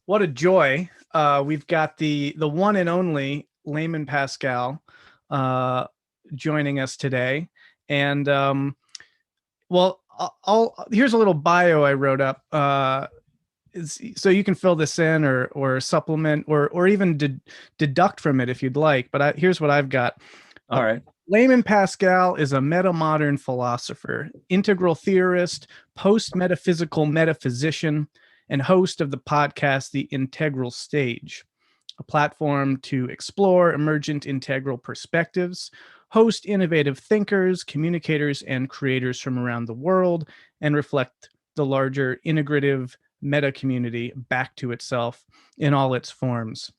What a joy. We've got the one and only Layman Pascal joining us today. And well, here's a little bio I wrote up. So you can fill this in or supplement or even deduct from it if you'd like. But here's what I've got. All right. Layman Pascal is a metamodern philosopher, integral theorist, post-metaphysical metaphysician, and host of the podcast The Integral Stage, a platform to explore emergent integral perspectives, host innovative thinkers, communicators, and creators from around the world, and reflect the larger integrative meta community back to itself in all its forms.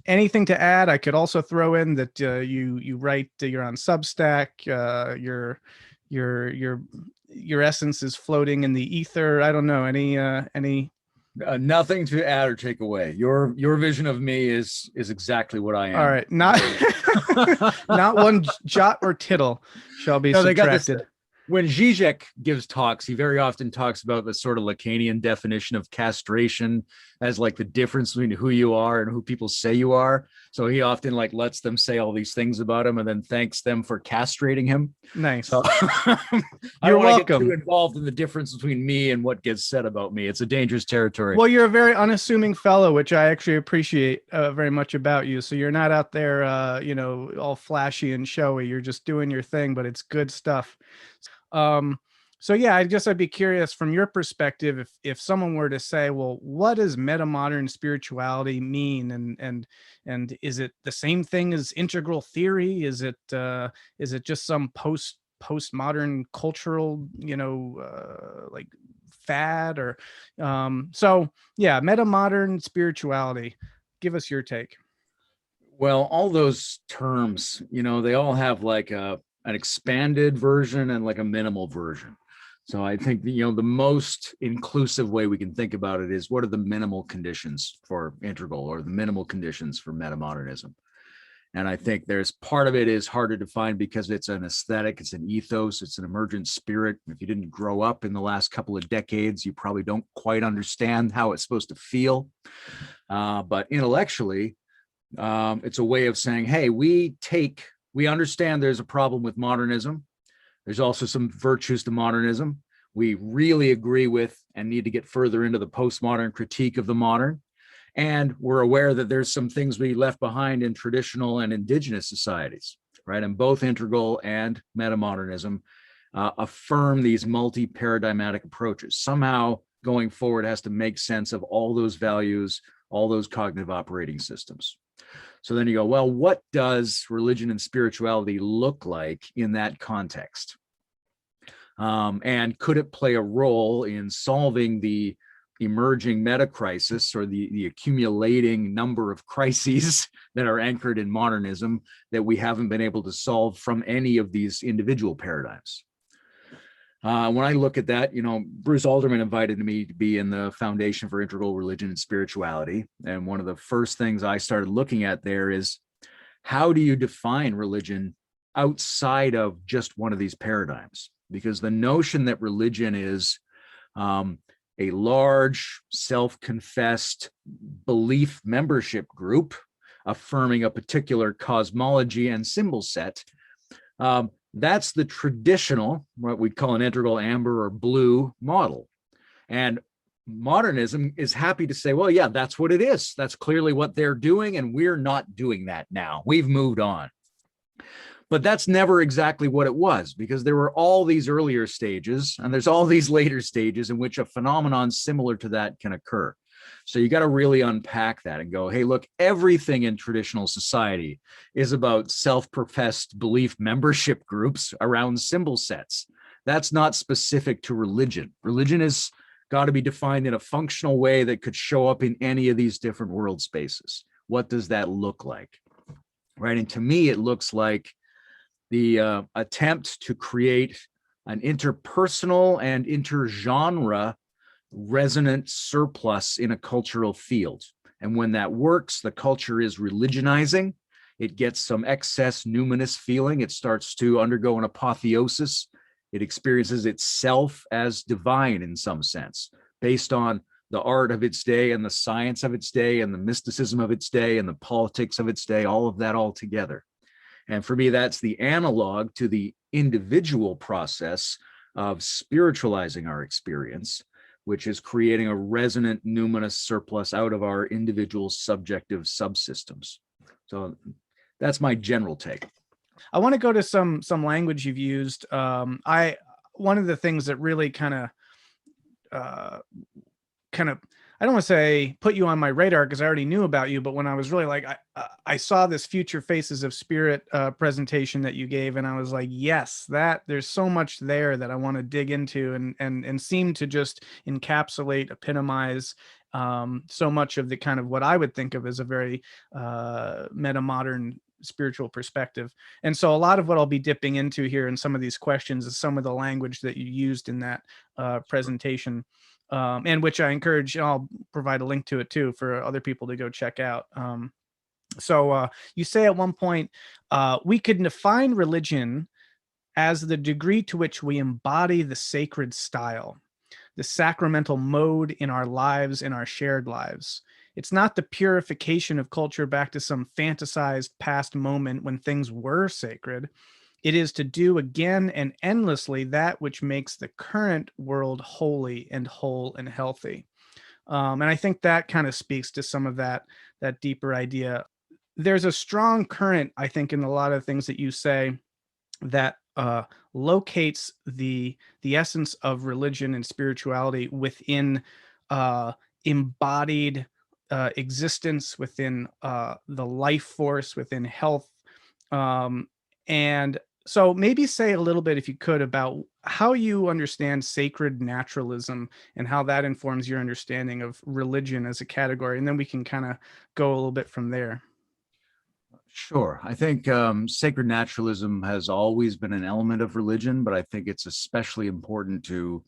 Anything to add? I could also throw in that you write, you're on Substack, your essence is floating in the ether. I don't know, any Nothing to add or take away. Your vision of me is exactly what I am. All right, not not one jot or tittle shall be subtracted. When Zizek gives talks, he very often talks about the sort of Lacanian definition of castration as like the difference between who you are and who people say you are. So he often like lets them say all these things about him and then thanks them for castrating him. Nice. So, You're welcome. Get too involved in the difference between me and what gets said about me. It's a dangerous territory. Well, you're a very unassuming fellow, which I actually appreciate very much about you. So you're not out there, all flashy and showy. You're just doing your thing, but it's good stuff. So yeah, I guess I'd be curious from your perspective, if someone were to say, well, what does metamodern spirituality mean? And is it the same thing as integral theory? Is it just some postmodern cultural, like fad or, so yeah, metamodern spirituality, give us your take. Well, all those terms, they all have like an expanded version and like a minimal version. So I think, the most inclusive way we can think about it is what are the minimal conditions for integral or the minimal conditions for metamodernism? And I think there's part of it is harder to find because it's an aesthetic, it's an ethos, it's an emergent spirit. If you didn't grow up in the last couple of decades, you probably don't quite understand how it's supposed to feel. But intellectually, it's a way of saying, hey, we understand there's a problem with modernism. There's also some virtues to modernism. We really agree with and need to get further into the postmodern critique of the modern. And we're aware that there's some things we left behind in traditional and indigenous societies, right? And both integral and metamodernism affirm these multi-paradigmatic approaches. Somehow going forward has to make sense of all those values, all those cognitive operating systems. So then you go, well, what does religion and spirituality look like in that context? And could it play a role in solving the emerging meta crisis or the accumulating number of crises that are anchored in modernism that we haven't been able to solve from any of these individual paradigms? When I look at that, Bruce Alderman invited me to be in the Foundation for Integral Religion and Spirituality. And one of the first things I started looking at there is, how do you define religion outside of just one of these paradigms? Because the notion that religion is a large, self-confessed belief membership group affirming a particular cosmology and symbol set, that's the traditional, what we'd call an integral amber or blue model. And modernism is happy to say, well, yeah, that's what it is. That's clearly what they're doing. And we're not doing that now. We've moved on. But that's never exactly what it was, because there were all these earlier stages and there's all these later stages in which a phenomenon similar to that can occur. So you got to really unpack that and go, hey, look, everything in traditional society is about self-professed belief membership groups around symbol sets. That's not specific to religion. Religion has got to be defined in a functional way that could show up in any of these different world spaces. What does that look like? Right. And to me, it looks like the attempt to create an interpersonal and intergenre resonant surplus in a cultural field. And when that works, the culture is religionizing. It gets some excess numinous feeling. It starts to undergo an apotheosis. It experiences itself as divine in some sense, based on the art of its day and the science of its day and the mysticism of its day and the politics of its day, all of that all together. And for me, that's the analog to the individual process of spiritualizing our experience, which is creating a resonant numinous surplus out of our individual subjective subsystems. So that's my general take. I want to go to some language you've used. One of the things that really I don't want to say put you on my radar because I already knew about you, but when I was really like, I saw this Future Faces of Spirit presentation that you gave, and I was like, yes, there's so much there that I want to dig into, and seem to just encapsulate, epitomize so much of the kind of what I would think of as a very metamodern spiritual perspective. And so a lot of what I'll be dipping into here in some of these questions is some of the language that you used in that presentation. And which I encourage, I'll provide a link to it too for other people to go check out. So you say at one point, we could define religion as the degree to which we embody the sacred style, the sacramental mode in our lives, in our shared lives. It's not the purification of culture back to some fantasized past moment when things were sacred. It is to do again and endlessly that which makes the current world holy and whole and healthy. And I think that kind of speaks to some of that deeper idea. There's a strong current, I think, in a lot of things that you say that locates the essence of religion and spirituality within embodied existence, within the life force, within health. And so maybe say a little bit, if you could, about how you understand sacred naturalism and how that informs your understanding of religion as a category. And then we can kind of go a little bit from there. Sure. I think sacred naturalism has always been an element of religion, but I think it's especially important to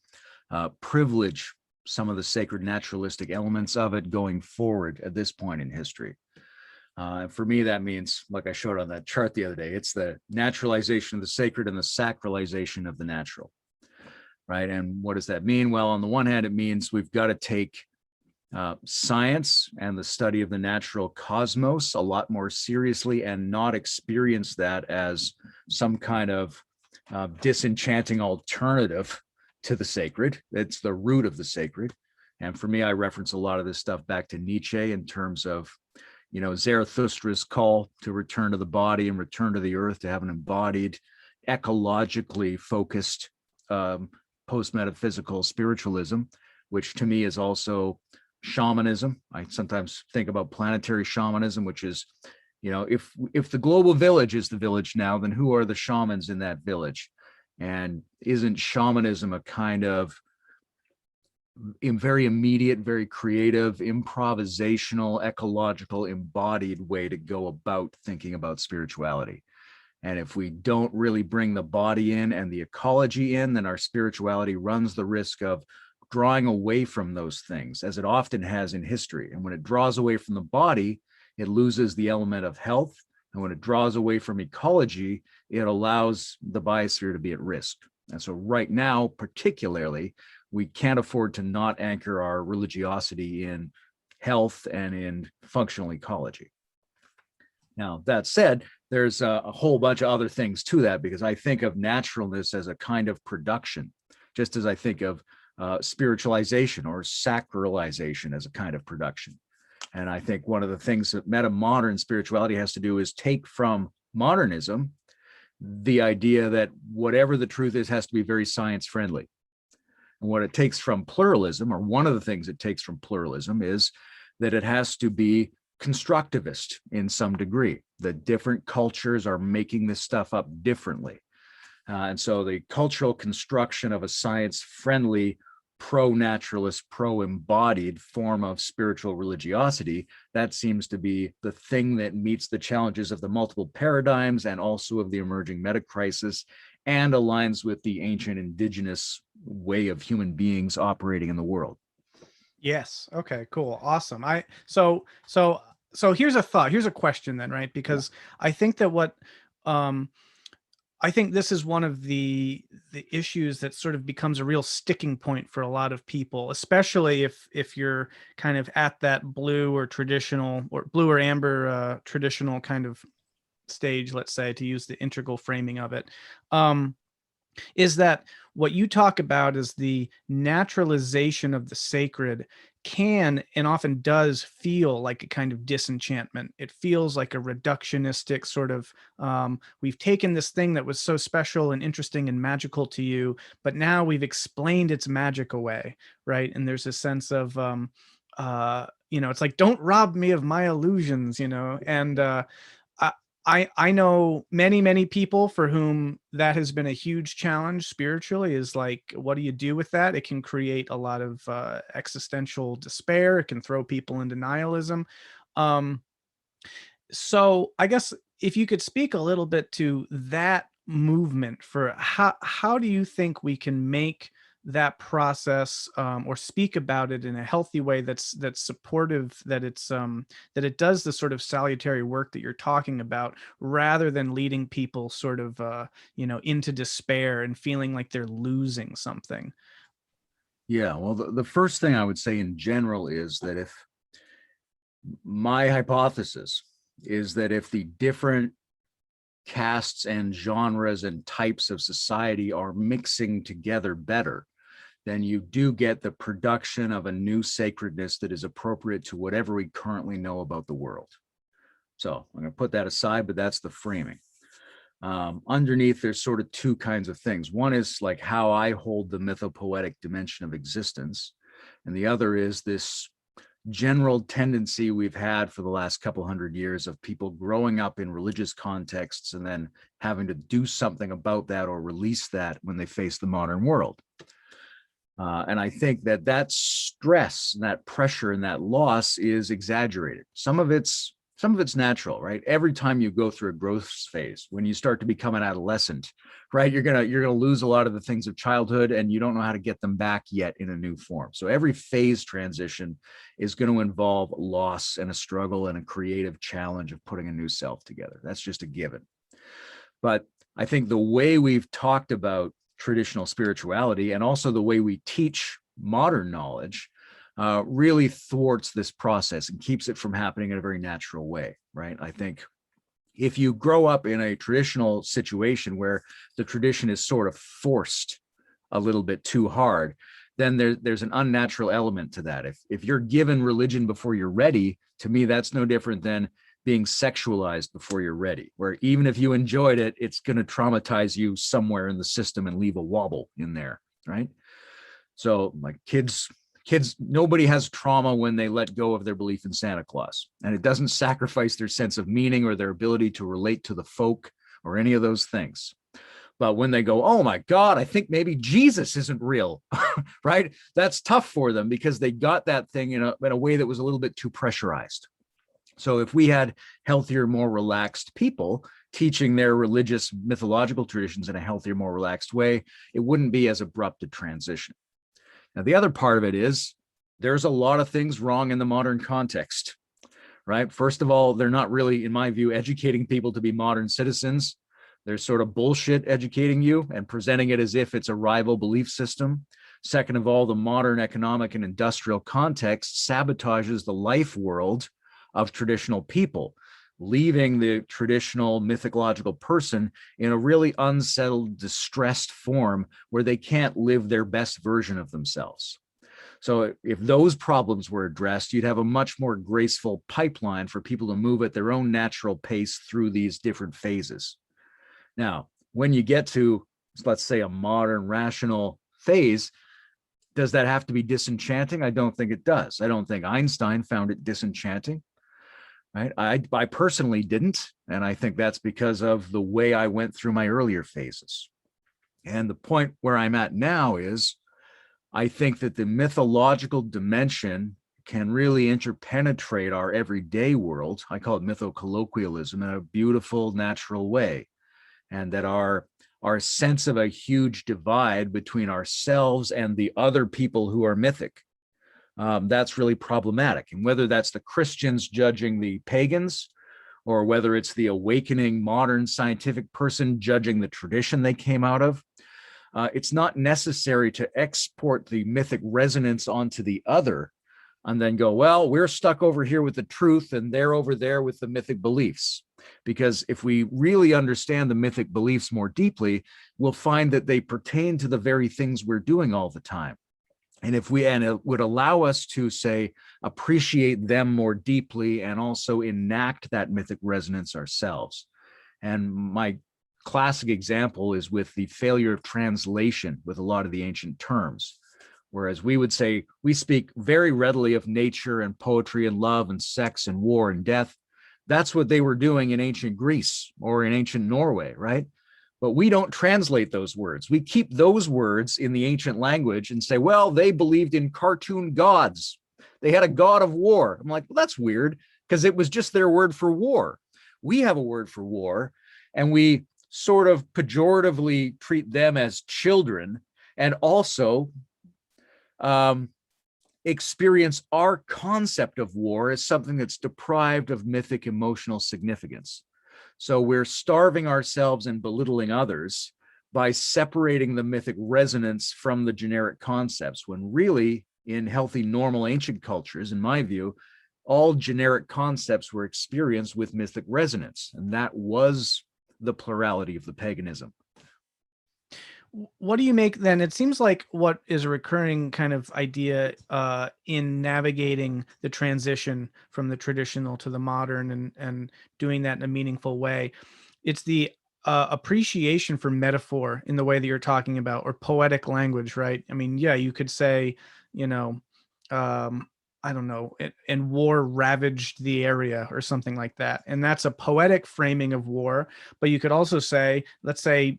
privilege some of the sacred naturalistic elements of it going forward at this point in history. For me, that means, like I showed on that chart the other day, it's the naturalization of the sacred and the sacralization of the natural, right? And what does that mean? Well, on the one hand, it means we've got to take science and the study of the natural cosmos a lot more seriously and not experience that as some kind of disenchanting alternative to the sacred. It's the root of the sacred. And for me, I reference a lot of this stuff back to Nietzsche in terms of, you know, Zarathustra's call to return to the body and return to the earth, to have an embodied, ecologically focused post-metaphysical spiritualism, which to me is also shamanism. I sometimes think about planetary shamanism, which is, you know, if the global village is the village now, then who are the shamans in that village? And isn't shamanism a kind of very immediate, very creative, improvisational, ecological, embodied way to go about thinking about spirituality? And if we don't really bring the body in and the ecology in, then our spirituality runs the risk of drawing away from those things, as it often has in history. And when it draws away from the body, it loses the element of health. And when it draws away from ecology, it allows the biosphere to be at risk. And so right now, particularly, we can't afford to not anchor our religiosity in health and in functional ecology. Now, that said, there's a whole bunch of other things to that, because I think of naturalness as a kind of production, just as I think of spiritualization or sacralization as a kind of production. And I think one of the things that metamodern spirituality has to do is take from modernism the idea that whatever the truth is has to be very science friendly. And what it takes from pluralism, or one of the things it takes from pluralism, is that it has to be constructivist in some degree. That different cultures are making this stuff up differently. And so the cultural construction of a science-friendly, pro-naturalist, pro-embodied form of spiritual religiosity, that seems to be the thing that meets the challenges of the multiple paradigms and also of the emerging meta crisis, and aligns with the ancient indigenous way of human beings operating in the world. Yes. Okay, cool. Awesome. So here's a thought. Here's a question then, right? Because I think that what I think this is one of the issues that sort of becomes a real sticking point for a lot of people, especially if you're kind of at that blue or traditional or blue or amber traditional kind of stage, let's say, to use the integral framing of it. Is that what you talk about is the naturalization of the sacred can and often does feel like a kind of disenchantment. It feels like a reductionistic sort of, we've taken this thing that was so special and interesting and magical to you, but now we've explained its magic away, right? And there's a sense of, it's like, don't rob me of my illusions, and I know many people for whom that has been a huge challenge spiritually, is like, what do you do with that? It can create a lot of existential despair. It can throw people into nihilism. Um, so I guess if you could speak a little bit to that movement, for how do you think we can make that process, or speak about it in a healthy way that's supportive, that that it does the sort of salutary work that you're talking about, rather than leading people sort of into despair and feeling like they're losing something. Yeah, well, the first thing I would say in general is that if my hypothesis is that if the different castes and genres and types of society are mixing together better, then you do get the production of a new sacredness that is appropriate to whatever we currently know about the world. So I'm going to put that aside, but that's the framing. Underneath, there's sort of two kinds of things. One is like how I hold the mythopoetic dimension of existence, and the other is this general tendency we've had for the last couple hundred years of people growing up in religious contexts and then having to do something about that or release that when they face the modern world. And I think that stress and that pressure and that loss is exaggerated. Some of it's natural, right? Every time you go through a growth phase, when you start to become an adolescent, right, you're gonna lose a lot of the things of childhood, and you don't know how to get them back yet in a new form. So every phase transition is going to involve loss and a struggle and a creative challenge of putting a new self together. That's just a given. But I think the way we've talked about traditional spirituality and also the way we teach modern knowledge really thwarts this process and keeps it from happening in a very natural way, right? I think if you grow up in a traditional situation where the tradition is sort of forced a little bit too hard, then there's an unnatural element to that. If you're given religion before you're ready, to me, that's no different than being sexualized before you're ready, where even if you enjoyed it, it's going to traumatize you somewhere in the system and leave a wobble in there, right? So like kids, nobody has trauma when they let go of their belief in Santa Claus, and it doesn't sacrifice their sense of meaning or their ability to relate to the folk or any of those things. But when they go, oh my God, I think maybe Jesus isn't real, right? That's tough for them because they got that thing in a way that was a little bit too pressurized. So if we had healthier, more relaxed people teaching their religious mythological traditions in a healthier, more relaxed way, it wouldn't be as abrupt a transition. Now, the other part of it is there's a lot of things wrong in the modern context, right? First of all, they're not really, in my view, educating people to be modern citizens. They're sort of bullshit educating you and presenting it as if it's a rival belief system. Second of all, the modern economic and industrial context sabotages the life world of traditional people, leaving the traditional mythological person in a really unsettled, distressed form where they can't live their best version of themselves. So if those problems were addressed, you'd have a much more graceful pipeline for people to move at their own natural pace through these different phases. Now, when you get to, let's say, a modern rational phase, does that have to be disenchanting? I don't think it does. I don't think Einstein found it disenchanting. Right? I personally didn't, and I think that's because of the way I went through my earlier phases. And the point where I'm at now is I think that the mythological dimension can really interpenetrate our everyday world. I call it mythocolloquialism in a beautiful, natural way. And that our sense of a huge divide between ourselves and the other people who are mythic, that's really problematic. And whether that's the Christians judging the pagans, or whether it's the awakening modern scientific person judging the tradition they came out of. It's not necessary to export the mythic resonance onto the other and then go, well, we're stuck over here with the truth and they're over there with the mythic beliefs. Because if we really understand the mythic beliefs more deeply, we'll find that they pertain to the very things we're doing all the time. And it would allow us to, say, appreciate them more deeply and also enact that mythic resonance ourselves. And my classic example is with the failure of translation with a lot of the ancient terms. Whereas we would say, we speak very readily of nature and poetry and love and sex and war and death. That's what they were doing in ancient Greece or in ancient Norway, right? But we don't translate those words. We keep those words in the ancient language and say, well, they believed in cartoon gods. They had a god of war. I'm like, well, that's weird, because it was just their word for war. We have a word for war, and we sort of pejoratively treat them as children, and also experience our concept of war as something that's deprived of mythic emotional significance. So we're starving ourselves and belittling others by separating the mythic resonance from the generic concepts, when really, in healthy, normal ancient cultures, in my view, all generic concepts were experienced with mythic resonance, and that was the plurality of the paganism. What do you make then? It seems like what is a recurring kind of idea in navigating the transition from the traditional to the modern, and doing that in a meaningful way, it's the appreciation for metaphor in the way that you're talking about, or poetic language, right? I mean, yeah, you could say, you know, I don't know, and war ravaged the area or something like that. And that's a poetic framing of war. But you could also say, let's say,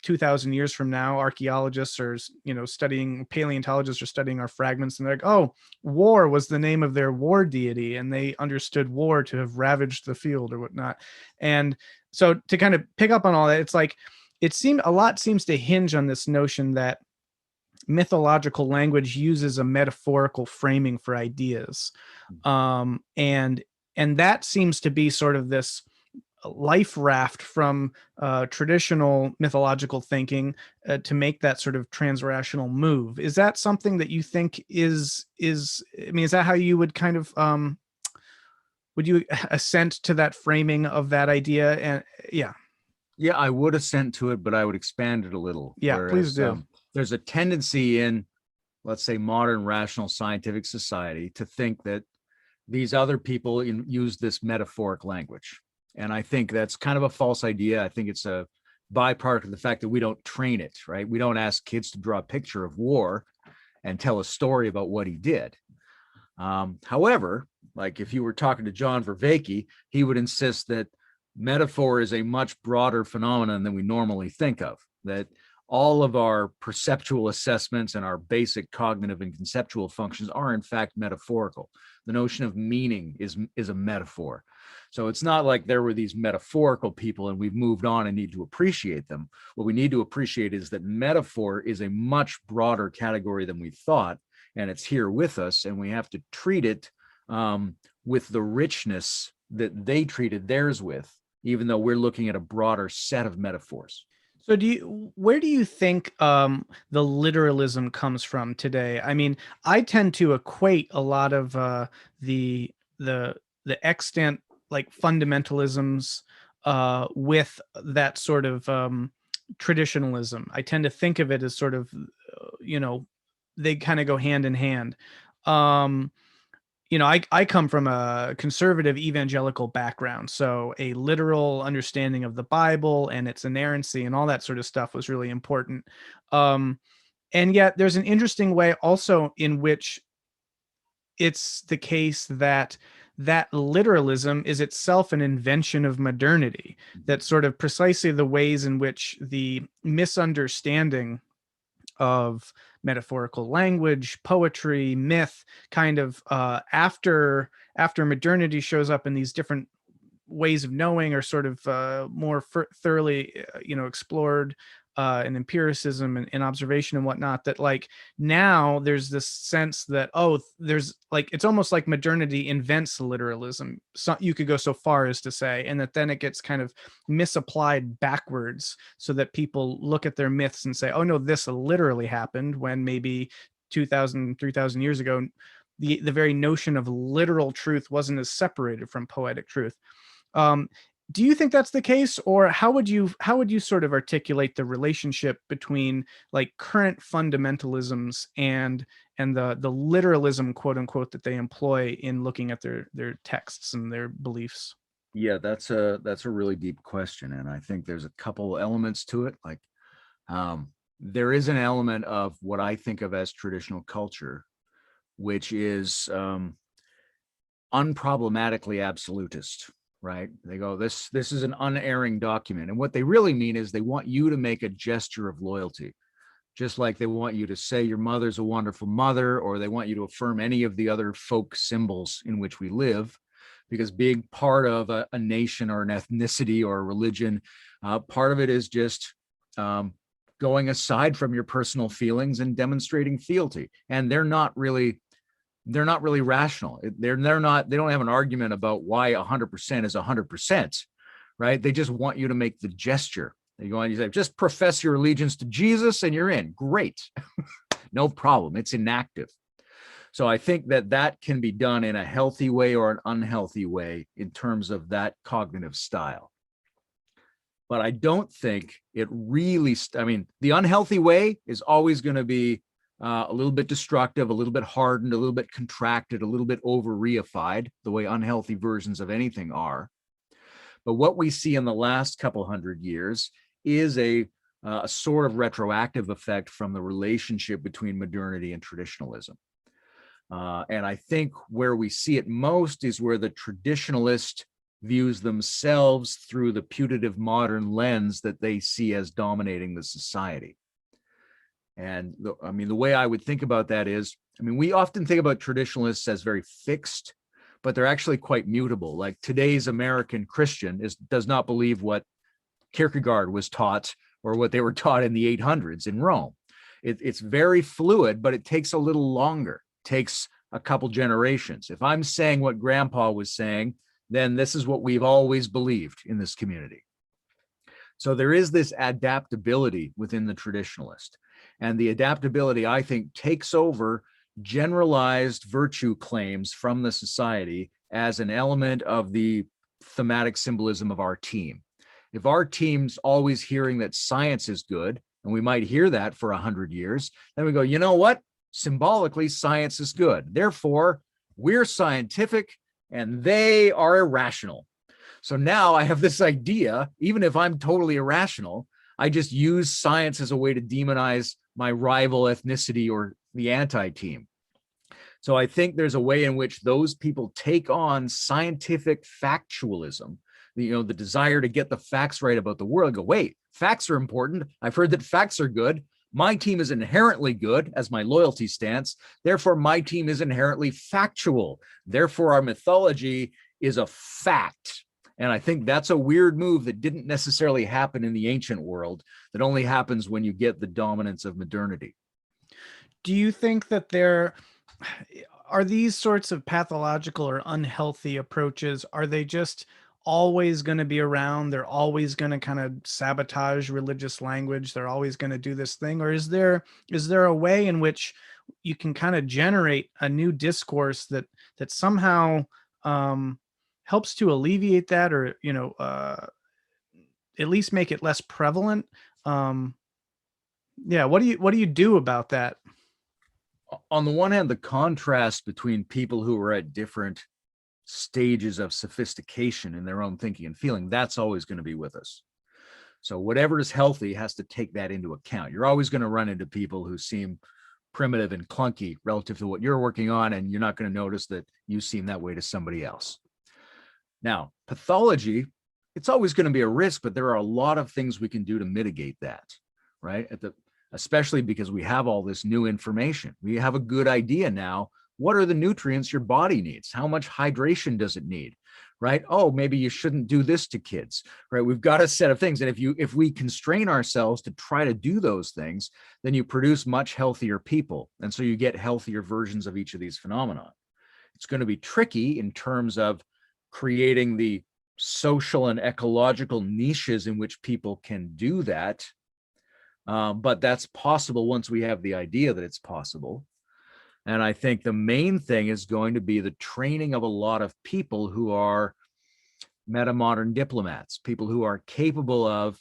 2000 years from now, archaeologists or, studying, paleontologists are studying our fragments, and they're like, oh, war was the name of their war deity, and they understood war to have ravaged the field or whatnot. And so to kind of pick up on all that, it's like, a lot seems to hinge on this notion that mythological language uses a metaphorical framing for ideas, and that seems to be sort of this life raft from traditional mythological thinking to make that sort of transrational move. Is that something that you think is I mean, is that how you would kind of would you assent to that framing of that idea? And yeah, I would assent to it, but I would expand it a little. Please do. There's a tendency in, let's say, modern rational scientific society to think that these other people use this metaphoric language. And I think that's kind of a false idea. I think it's a byproduct of the fact that we don't train it, right? We don't ask kids to draw a picture of war and tell a story about what he did. However, like if you were talking to John Vervaeke, he would insist that metaphor is a much broader phenomenon than we normally think of, that all of our perceptual assessments and our basic cognitive and conceptual functions are in fact metaphorical. The notion of meaning is a metaphor. So it's not like there were these metaphorical people and we've moved on and need to appreciate them. What we need to appreciate is that metaphor is a much broader category than we thought, and it's here with us, and we have to treat it with the richness that they treated theirs with, even though we're looking at a broader set of metaphors. So where do you think the literalism comes from today? I mean, I tend to equate a lot of the extant like fundamentalisms with that sort of traditionalism. I tend to think of it as sort of, they kind of go hand in hand. I come from a conservative evangelical background, so a literal understanding of the Bible and its inerrancy and all that sort of stuff was really important. And yet there's an interesting way also in which it's the case that literalism is itself an invention of modernity, that sort of precisely the ways in which the misunderstanding of metaphorical language, poetry, myth, kind of after modernity shows up in these different ways of knowing, or sort of more thoroughly explored and empiricism and observation and whatnot, that like now there's this sense that, oh, there's like, it's almost like modernity invents literalism. So you could go so far as to say, and that then it gets kind of misapplied backwards, so that people look at their myths and say, oh no, this literally happened, when maybe 2000, 3000 years ago, the very notion of literal truth wasn't as separated from poetic truth. Um, do you think that's the case, or how would you sort of articulate the relationship between like current fundamentalisms and the literalism, quote unquote, that they employ in looking at their texts and their beliefs? Yeah, that's a really deep question, and I think there's a couple elements to it. Like, there is an element of what I think of as traditional culture, which is unproblematically absolutist, right? They go, this is an unerring document, and what they really mean is they want you to make a gesture of loyalty, just like they want you to say your mother's a wonderful mother, or they want you to affirm any of the other folk symbols in which we live. Because being part of a nation or an ethnicity or a religion, part of it is just going aside from your personal feelings and demonstrating fealty. And they're not really rational. They don't have an argument about why 100% is 100%, right? They just want you to make the gesture. They go on, you say, just profess your allegiance to Jesus and you're in. Great. No problem. It's inactive. So I think that can be done in a healthy way or an unhealthy way in terms of that cognitive style. But I don't think it really, the unhealthy way is always going to be a little bit destructive, a little bit hardened, a little bit contracted, a little bit over reified, the way unhealthy versions of anything are. But what we see in the last couple hundred years is a sort of retroactive effect from the relationship between modernity and traditionalism. And I think where we see it most is where the traditionalist views themselves through the putative modern lens that they see as dominating the society. And the way I would think about that is, we often think about traditionalists as very fixed, but they're actually quite mutable. Like today's American Christian does not believe what Kierkegaard was taught or what they were taught in the 800s in Rome. It's very fluid, but it takes a little longer. Takes a couple generations. If I'm saying what grandpa was saying, then this is what we've always believed in this community. So there is this adaptability within the traditionalist. And the adaptability, I think, takes over generalized virtue claims from the society as an element of the thematic symbolism of our team. If our team's always hearing that science is good, and we might hear that for 100 years, then we go, you know what? Symbolically, science is good. Therefore, we're scientific and they are irrational. So now I have this idea, even if I'm totally irrational, I just use science as a way to demonize my rival ethnicity or the anti-team. So I think there's a way in which those people take on scientific factualism, the desire to get the facts right about the world. Go, wait, facts are important. I've heard that facts are good. My team is inherently good as my loyalty stance. Therefore, my team is inherently factual. Therefore, our mythology is a fact. And I think that's a weird move that didn't necessarily happen in the ancient world, that only happens when you get the dominance of modernity. Do you think that are these sorts of pathological or unhealthy approaches, are they just always going to be around? They're always going to kind of sabotage religious language. They're always going to do this thing. Or is there a way in which you can kind of generate a new discourse that somehow helps to alleviate that, or at least make it less prevalent? Yeah, what do you do about that? On the one hand, the contrast between people who are at different stages of sophistication in their own thinking and feeling, that's always going to be with us. So whatever is healthy has to take that into account. You're always going to run into people who seem primitive and clunky relative to what you're working on, and you're not going to notice that you seem that way to somebody else. Now, pathology, it's always going to be a risk, but there are a lot of things we can do to mitigate that, right? Especially because we have all this new information. We have a good idea now. What are the nutrients your body needs? How much hydration does it need, right? Oh, maybe you shouldn't do this to kids, right? We've got a set of things. And if we constrain ourselves to try to do those things, then you produce much healthier people. And so you get healthier versions of each of these phenomena. It's going to be tricky in terms of creating the social and ecological niches in which people can do that. But that's possible once we have the idea that it's possible. And I think the main thing is going to be the training of a lot of people who are metamodern diplomats, people who are capable of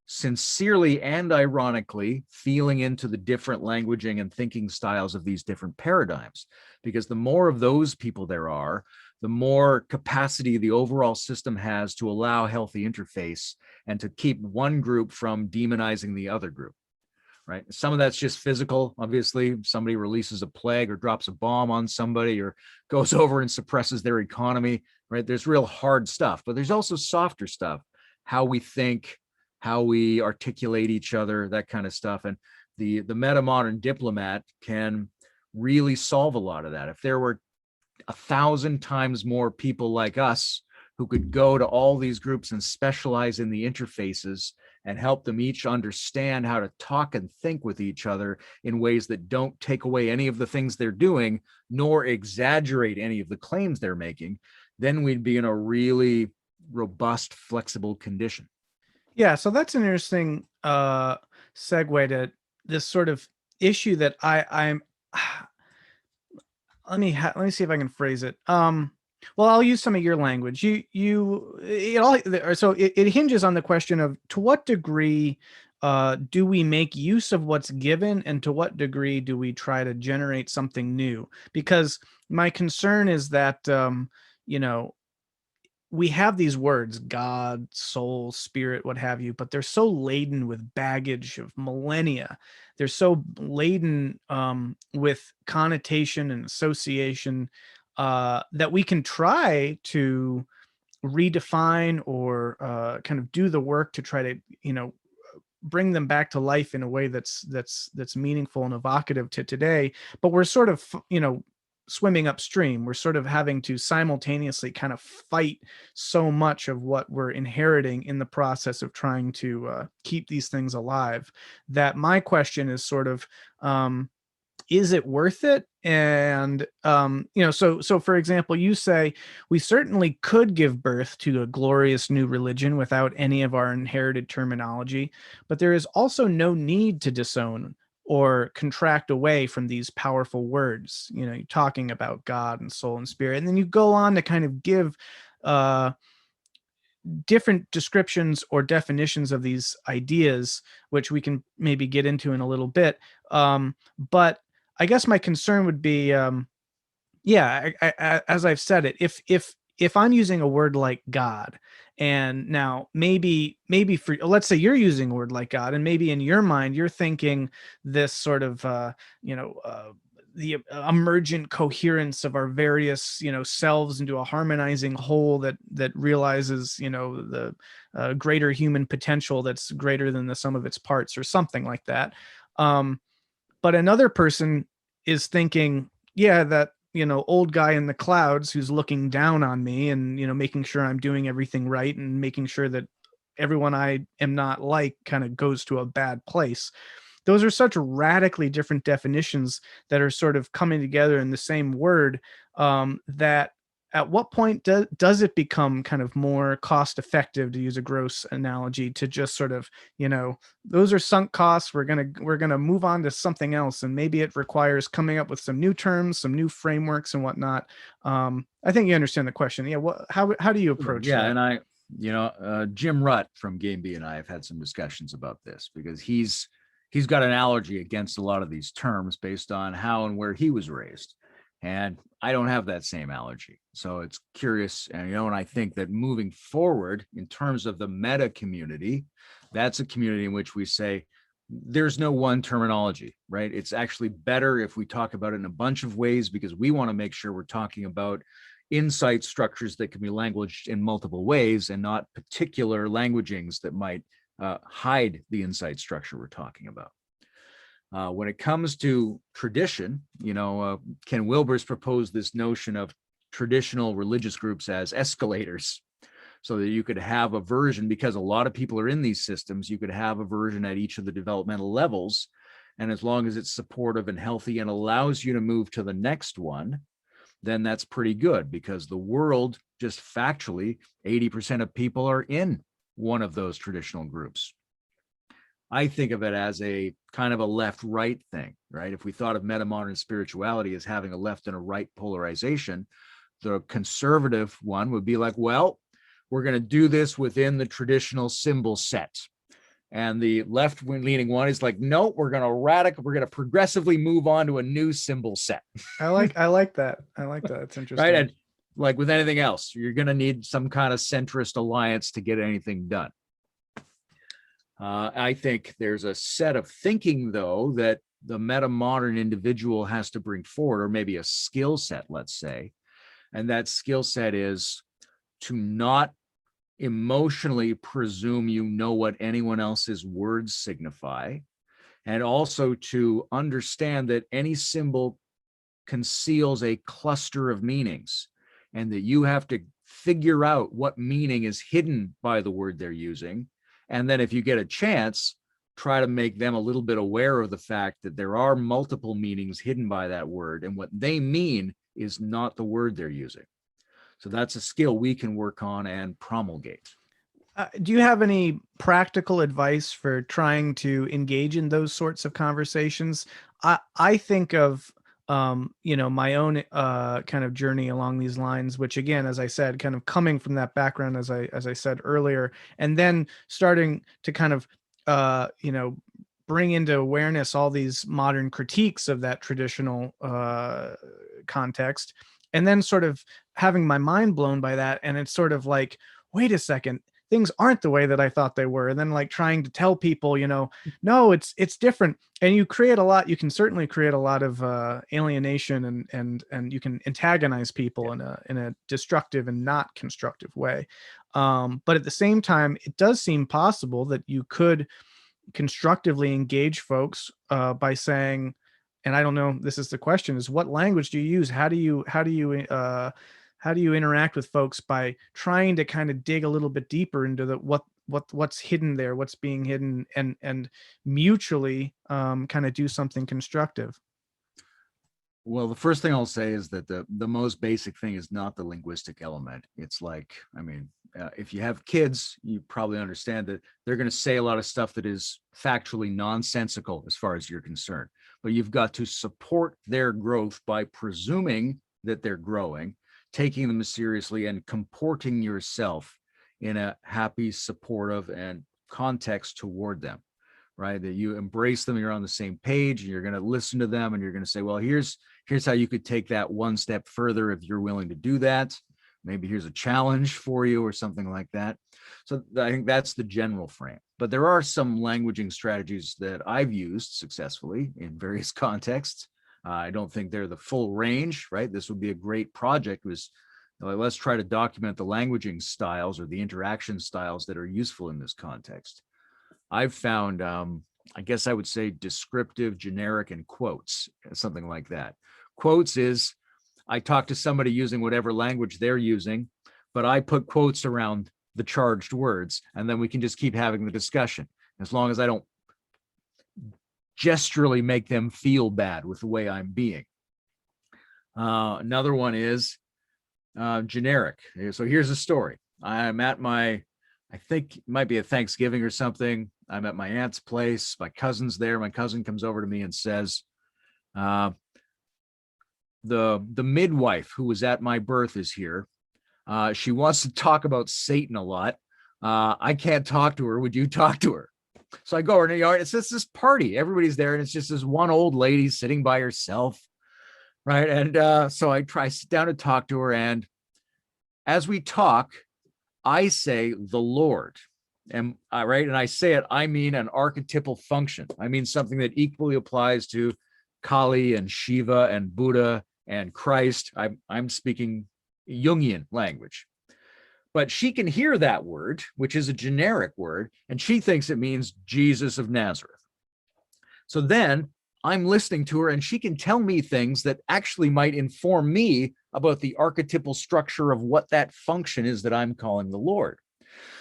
sincerely and ironically feeling into the different languaging and thinking styles of these different paradigms. Because the more of those people there are, the more capacity the overall system has to allow healthy interface and to keep one group from demonizing the other group. Right. Some of that's just physical. Obviously, somebody releases a plague or drops a bomb on somebody or goes over and suppresses their economy. Right. There's real hard stuff, but there's also softer stuff, how we think, how we articulate each other, that kind of stuff. And the metamodern diplomat can really solve a lot of that. If there were 1,000 times more people like us who could go to all these groups and specialize in the interfaces and help them each understand how to talk and think with each other in ways that don't take away any of the things they're doing, nor exaggerate any of the claims they're making, then we'd be in a really robust, flexible condition. Yeah, so that's an interesting segue to this sort of issue that I'm let me see if I can phrase it. Well, I'll use some of your language. It hinges on the question of to what degree do we make use of what's given, and to what degree do we try to generate something new? Because my concern is that you know, we have these words, God, soul, spirit, what have you, but they're so laden with baggage of millennia. They're so laden with connotation and association that we can try to redefine or kind of do the work to try to, bring them back to life in a way that's meaningful and evocative to today. But we're sort of, swimming upstream. We're sort of having to simultaneously kind of fight so much of what we're inheriting in the process of trying to keep these things alive, that my question is sort of, is it worth it? And so for example, you say we certainly could give birth to a glorious new religion without any of our inherited terminology, but there is also no need to disown or contract away from these powerful words. You're talking about God and soul and spirit, and then you go on to kind of give different descriptions or definitions of these ideas, which we can maybe get into in a little bit. But I guess my concern would be, as I've said it, if I'm using a word like God, and now maybe for, let's say you're using a word like God, and maybe in your mind you're thinking this sort of the emergent coherence of our various selves into a harmonizing whole that realizes the greater human potential that's greater than the sum of its parts, or something like that. But another person is thinking, yeah, that old guy in the clouds who's looking down on me and making sure I'm doing everything right and making sure that everyone I am not like kind of goes to a bad place. Those are such radically different definitions that are sort of coming together in the same word, that at what point does it become kind of more cost effective, to use a gross analogy, to just sort of, those are sunk costs. We're gonna move on to something else, and maybe it requires coming up with some new terms, some new frameworks, and whatnot. I think you understand the question. Yeah. How do you approach that? And I, Jim Rutt from Game B and I have had some discussions about this, because he's got an allergy against a lot of these terms based on how and where he was raised. And I don't have that same allergy. So it's curious. And, and I think that moving forward in terms of the meta community, that's a community in which we say there's no one terminology, right? It's actually better if we talk about it in a bunch of ways, because we want to make sure we're talking about insight structures that can be languaged in multiple ways, and not particular languagings that might hide the insight structure we're talking about. When it comes to tradition, Ken Wilber's proposed this notion of traditional religious groups as escalators, so that you could have a version, because a lot of people are in these systems, you could have a version at each of the developmental levels. And as long as it's supportive and healthy and allows you to move to the next one, then that's pretty good, because the world, just factually, 80% of people are in one of those traditional groups. I think of it as a kind of a left-right thing, right? If we thought of metamodern spirituality as having a left and a right polarization, the conservative one would be like, well, we're going to do this within the traditional symbol set. And the left-leaning one is like, no, we're going to progressively move on to a new symbol set. I like that. I like that. It's interesting. Right. And like with anything else, you're going to need some kind of centrist alliance to get anything done. I think there's a set of thinking, though, that the metamodern individual has to bring forward, or maybe a skill set, let's say. And that skill set is to not emotionally presume you know what anyone else's words signify, and also to understand that any symbol conceals a cluster of meanings, and that you have to figure out what meaning is hidden by the word they're using. And then if you get a chance, try to make them a little bit aware of the fact that there are multiple meanings hidden by that word, and what they mean is not the word they're using. So that's a skill we can work on and promulgate. Do you have any practical advice for trying to engage in those sorts of conversations? I think of, my own kind of journey along these lines, which again, as I said, kind of coming from that background, as I said earlier, and then starting to kind of, bring into awareness all these modern critiques of that traditional context, and then sort of having my mind blown by that. And it's sort of like, wait a second, things aren't the way that I thought they were. And then like trying to tell people, no, it's different. And you can certainly create a lot of alienation, and you can antagonize people in a destructive and not constructive way. But at the same time, it does seem possible that you could constructively engage folks by saying, and I don't know, this is the question, is what language do you use? How do you interact with folks by trying to kind of dig a little bit deeper into what's hidden there, what's being hidden, and mutually kind of do something constructive? Well, the first thing I'll say is that the most basic thing is not the linguistic element. It's like, if you have kids, you probably understand that they're going to say a lot of stuff that is factually nonsensical as far as you're concerned. But you've got to support their growth by presuming that they're growing, taking them seriously, and comporting yourself in a happy, supportive, and context toward them, right? That you embrace them, you're on the same page, and you're going to listen to them, and you're going to say, well, here's how you could take that one step further if you're willing to do that. Maybe here's a challenge for you or something like that. So I think that's the general frame. But there are some languaging strategies that I've used successfully in various contexts. I don't think they're the full range, right? This would be a great project, let's try to document the languaging styles or the interaction styles that are useful in this context. I've found, I guess I would say descriptive, generic, and quotes, something like that. Quotes is, I talk to somebody using whatever language they're using, but I put quotes around the charged words, and then we can just keep having the discussion, as long as I don't gesturally make them feel bad with the way I'm being. Another one is generic. So here's a story. I'm at I think it might be a Thanksgiving or something. I'm at my aunt's place. My cousin's there. My cousin comes over to me and says, the midwife who was at my birth is here. She wants to talk about Satan a lot. I can't talk to her. Would you talk to her? So I go over in the yard. It's just this party. Everybody's there, and it's just this one old lady sitting by herself, right? And so I sit down to talk to her, and as we talk, I say the Lord, and I say it, I mean an archetypal function. I mean something that equally applies to Kali and Shiva and Buddha and Christ. I'm speaking Jungian language. But she can hear that word, which is a generic word, and she thinks it means Jesus of Nazareth. So then I'm listening to her, and she can tell me things that actually might inform me about the archetypal structure of what that function is that I'm calling the Lord.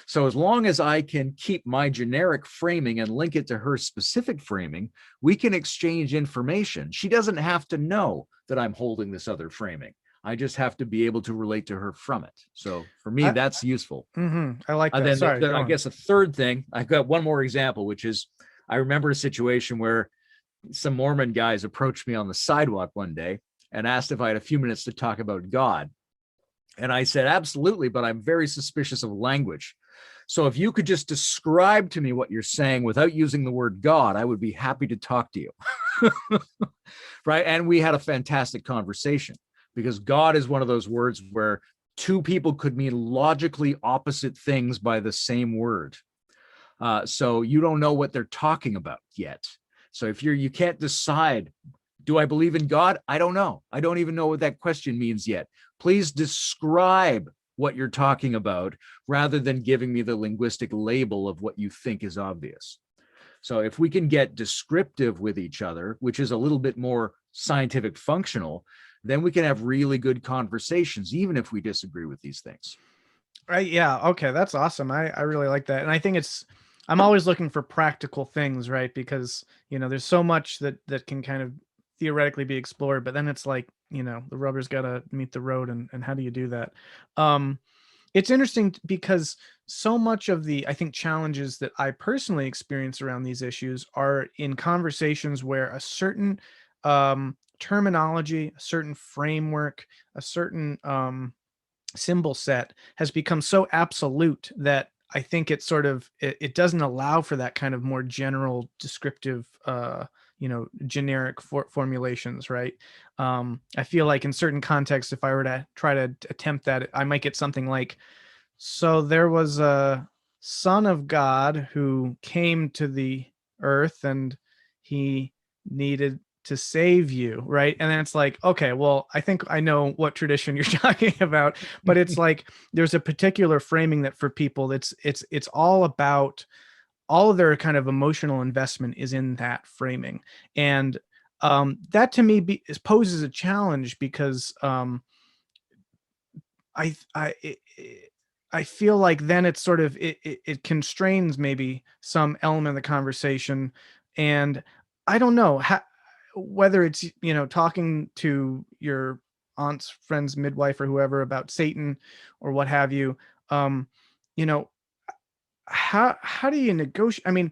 So as long as I can keep my generic framing and link it to her specific framing, we can exchange information. She doesn't have to know that I'm holding this other framing. I just have to be able to relate to her from it. So for me, that's useful. I like that. And then Sorry, I guess a third thing, I've got one more example, which is I remember a situation where some Mormon guys approached me on the sidewalk one day and asked if I had a few minutes to talk about God. And I said, absolutely, but I'm very suspicious of language. So if you could just describe to me what you're saying without using the word God, I would be happy to talk to you. Right. And we had a fantastic conversation, because God is one of those words where two people could mean logically opposite things by the same word. So you don't know what they're talking about yet. So if you can't decide, do I believe in God? I don't know. I don't even know what that question means yet. Please describe what you're talking about rather than giving me the linguistic label of what you think is obvious. So if we can get descriptive with each other, which is a little bit more scientific functional, then we can have really good conversations, even if we disagree with these things. Right. Yeah. Okay. That's awesome. I really like that. And I think I'm always looking for practical things, right? Because, there's so much that can kind of theoretically be explored, but then it's like, the rubber's got to meet the road, and how do you do that? It's interesting because so much of the, I think, challenges that I personally experience around these issues are in conversations where a certain terminology, a certain framework, a certain symbol set has become so absolute that I think it doesn't allow for that kind of more general descriptive, generic formulations, right? I feel like in certain contexts, if I were to try to attempt that, I might get something like, so there was a son of God who came to the earth and he needed to save you, right? And then it's like, okay, well, I think I know what tradition you're talking about, but it's like there's a particular framing that for people it's all about, all of their kind of emotional investment is in that framing. And that to me poses a challenge, because I I it, I feel like then it's sort of it constrains maybe some element of the conversation. And I don't know whether it's, talking to your aunt's friend's midwife or whoever about Satan or what have you. um you know how do you negotiate? I mean,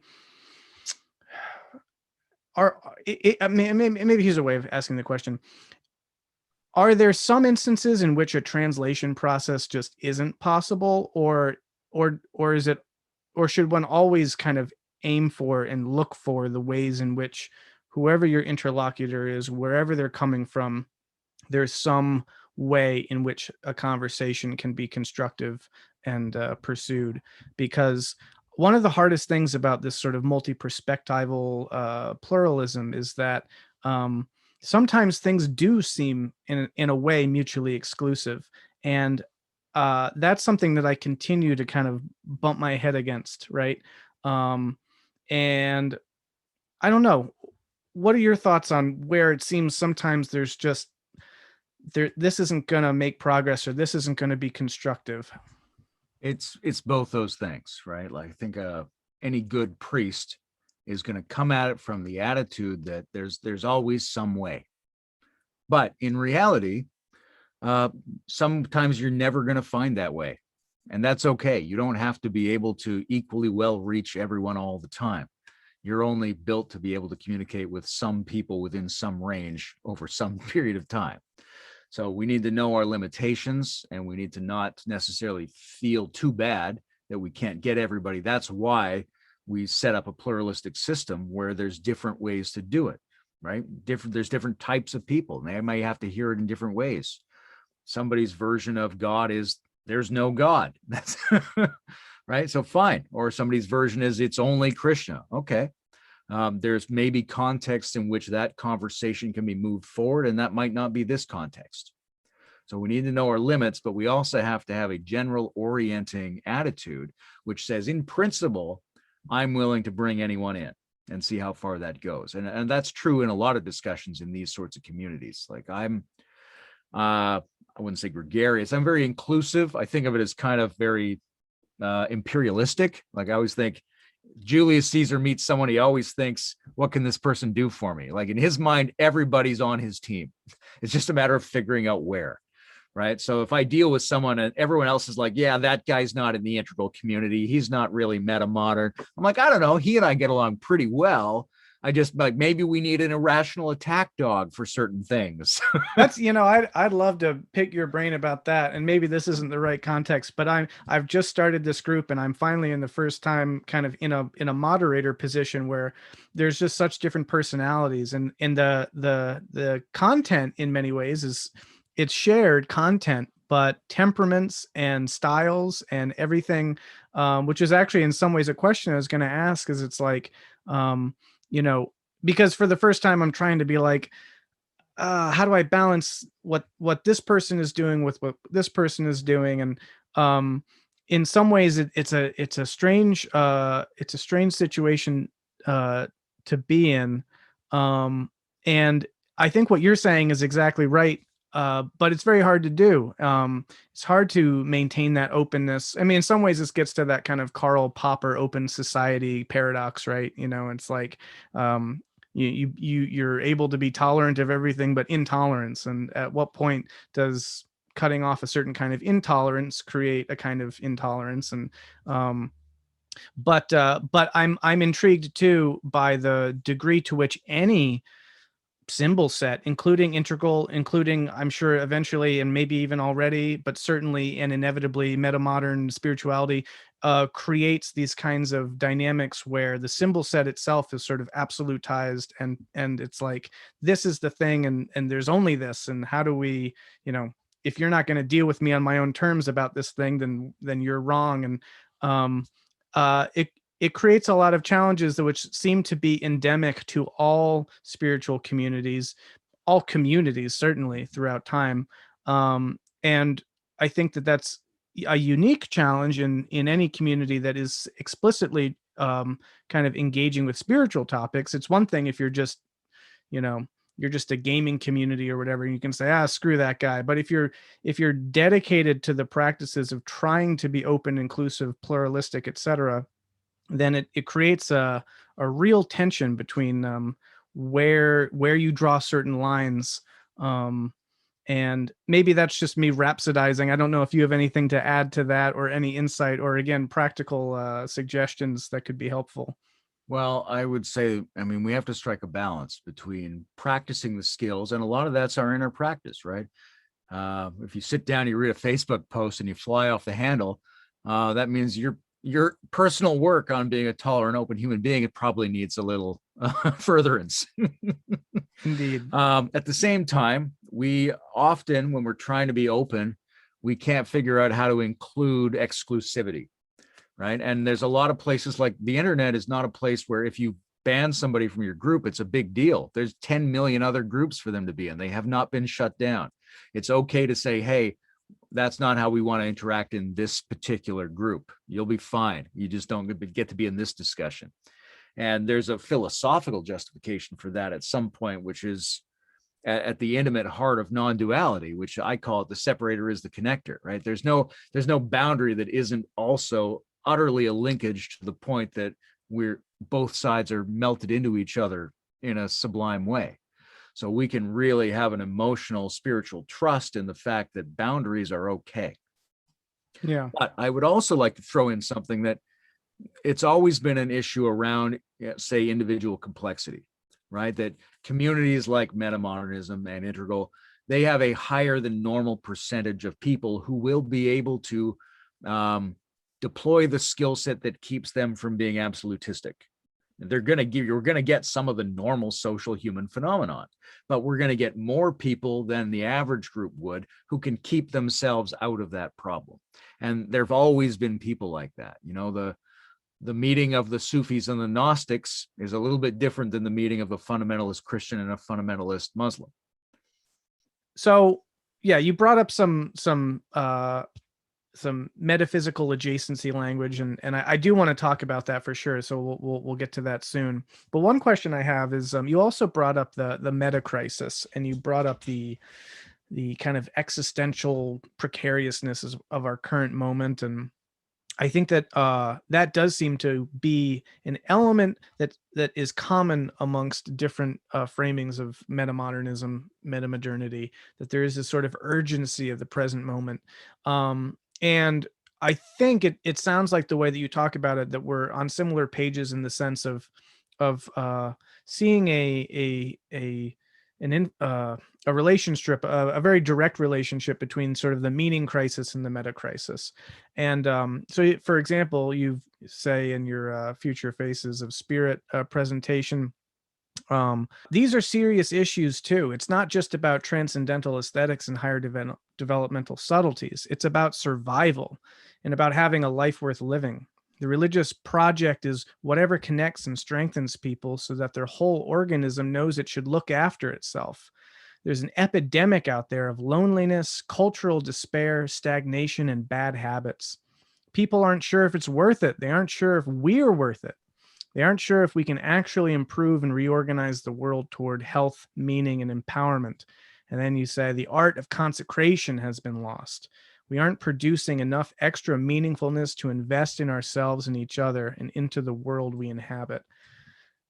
I mean, maybe here's a way of asking the question: are there some instances in which a translation process just isn't possible, or is it, or should one always kind of aim for and look for the ways in which whoever your interlocutor is, wherever they're coming from, there's some way in which a conversation can be constructive and pursued? Because one of the hardest things about this sort of multi-perspectival pluralism is that um, sometimes things do seem in a way mutually exclusive. And that's something that I continue to kind of bump my head against, right? um, and I don't know, what are your thoughts on where it seems sometimes there's just this isn't going to make progress, or this isn't going to be constructive? It's both those things, right? Like I think any good priest is going to come at it from the attitude that there's always some way. But in reality, sometimes you're never going to find that way. And that's okay. You don't have to be able to equally well reach everyone all the time. You're only built to be able to communicate with some people within some range over some period of time. So we need to know our limitations, and we need to not necessarily feel too bad that we can't get everybody. That's why we set up a pluralistic system where there's different ways to do it, right? There's different types of people, and they may have to hear it in different ways. Somebody's version of God is there's no God. That's right. So fine. Or somebody's version is it's only Krishna. Okay. There's maybe context in which that conversation can be moved forward, and that might not be this context. So we need to know our limits, but we also have to have a general orienting attitude, which says, in principle, I'm willing to bring anyone in and see how far that goes. And that's true in a lot of discussions in these sorts of communities. Like I wouldn't say gregarious. I'm very inclusive. I think of it as kind of very imperialistic. Like I always think Julius Caesar meets someone, he always thinks, what can this person do for me? Like in his mind, everybody's on his team. It's just a matter of figuring out where. Right. So if I deal with someone and everyone else is like, yeah, that guy's not in the integral community, he's not really metamodern. I'm like, I don't know. He and I get along pretty well. I just like, maybe we need an irrational attack dog for certain things. That's, I'd love to pick your brain about that. And maybe this isn't the right context, but I've just started this group and I'm finally in the first time kind of in a moderator position where there's just such different personalities, and the content in many ways it's shared content, but temperaments and styles and everything, which is actually in some ways a question I was going to ask, is it's like, because for the first time I'm trying to be like, how do I balance what this person is doing with what this person is doing? And in some ways it's a strange situation to be in. And I think what you're saying is exactly right. But it's very hard to do. It's hard to maintain that openness. I mean, in some ways this gets to that kind of Karl Popper open society paradox, right? It's like, you're able to be tolerant of everything but intolerance, and at what point does cutting off a certain kind of intolerance create a kind of intolerance? And but I'm intrigued too by the degree to which any symbol set, including integral, including, I'm sure eventually, and maybe even already, but certainly and inevitably, metamodern spirituality creates these kinds of dynamics where the symbol set itself is sort of absolutized, and it's like, this is the thing, and there's only this, and how do we, if you're not going to deal with me on my own terms about this thing, then you're wrong. And it creates a lot of challenges which seem to be endemic to all spiritual communities, all communities, certainly throughout time. And I think that that's a unique challenge in any community that is explicitly kind of engaging with spiritual topics. It's one thing if you're just, you're just a gaming community or whatever, you can say, screw that guy. But if you're dedicated to the practices of trying to be open, inclusive, pluralistic, etc., then it creates a real tension between where you draw certain lines. And maybe that's just me rhapsodizing. I don't know if you have anything to add to that, or any insight, or again, practical suggestions that could be helpful. Well, I would say, I mean, we have to strike a balance between practicing the skills, and a lot of that's our inner practice, right? If you sit down, you read a Facebook post and you fly off the handle, that means your personal work on being a tolerant, open human being, it probably needs a little furtherance. Indeed. At the same time, we often, when we're trying to be open, we can't figure out how to include exclusivity, right? And there's a lot of places, like the internet is not a place where if you ban somebody from your group, it's a big deal. There's 10 million other groups for them to be in. They have not been shut down. It's okay to say, hey, that's not how we want to interact in this particular group. You'll be fine. You just don't get to be in this discussion. And there's a philosophical justification for that at some point, which is at the intimate heart of non-duality, which I call it the separator is the connector, right? There's no boundary that isn't also utterly a linkage to the point that both sides are melted into each other in a sublime way. So we can really have an emotional, spiritual trust in the fact that boundaries are okay. Yeah. But I would also like to throw in something that it's always been an issue around, say, individual complexity, right? That communities like Metamodernism and Integral, they have a higher than normal percentage of people who will be able to deploy the skill set that keeps them from being absolutistic. We're going to get some of the normal social human phenomenon, but we're going to get more people than the average group would who can keep themselves out of that problem. And there've always been people like that. The meeting of the Sufis and the Gnostics is a little bit different than the meeting of a fundamentalist Christian and a fundamentalist Muslim. So yeah, you brought up some metaphysical adjacency language, and I do want to talk about that for sure. So we'll get to that soon. But one question I have is, you also brought up the meta crisis, and you brought up the the kind of existential precariousness of our current moment. And I think that that does seem to be an element that is common amongst different framings of metamodernism, metamodernity. That there is this sort of urgency of the present moment, and I think it sounds like the way that you talk about it that we're on similar pages in the sense of seeing a relationship, a very direct relationship between sort of the meaning crisis and the meta crisis. And for example, you say in your Future Faces of Spirit presentation, these are serious issues too. It's not just about transcendental aesthetics and higher developmental subtleties. It's about survival and about having a life worth living. The religious project is whatever connects and strengthens people so that their whole organism knows it should look after itself. There's an epidemic out there of loneliness, cultural despair, stagnation, and bad habits. People aren't sure if it's worth it. They aren't sure if we're worth it. They aren't sure if we can actually improve and reorganize the world toward health, meaning, and empowerment. And then you say the art of consecration has been lost. We aren't producing enough extra meaningfulness to invest in ourselves and each other and into the world we inhabit,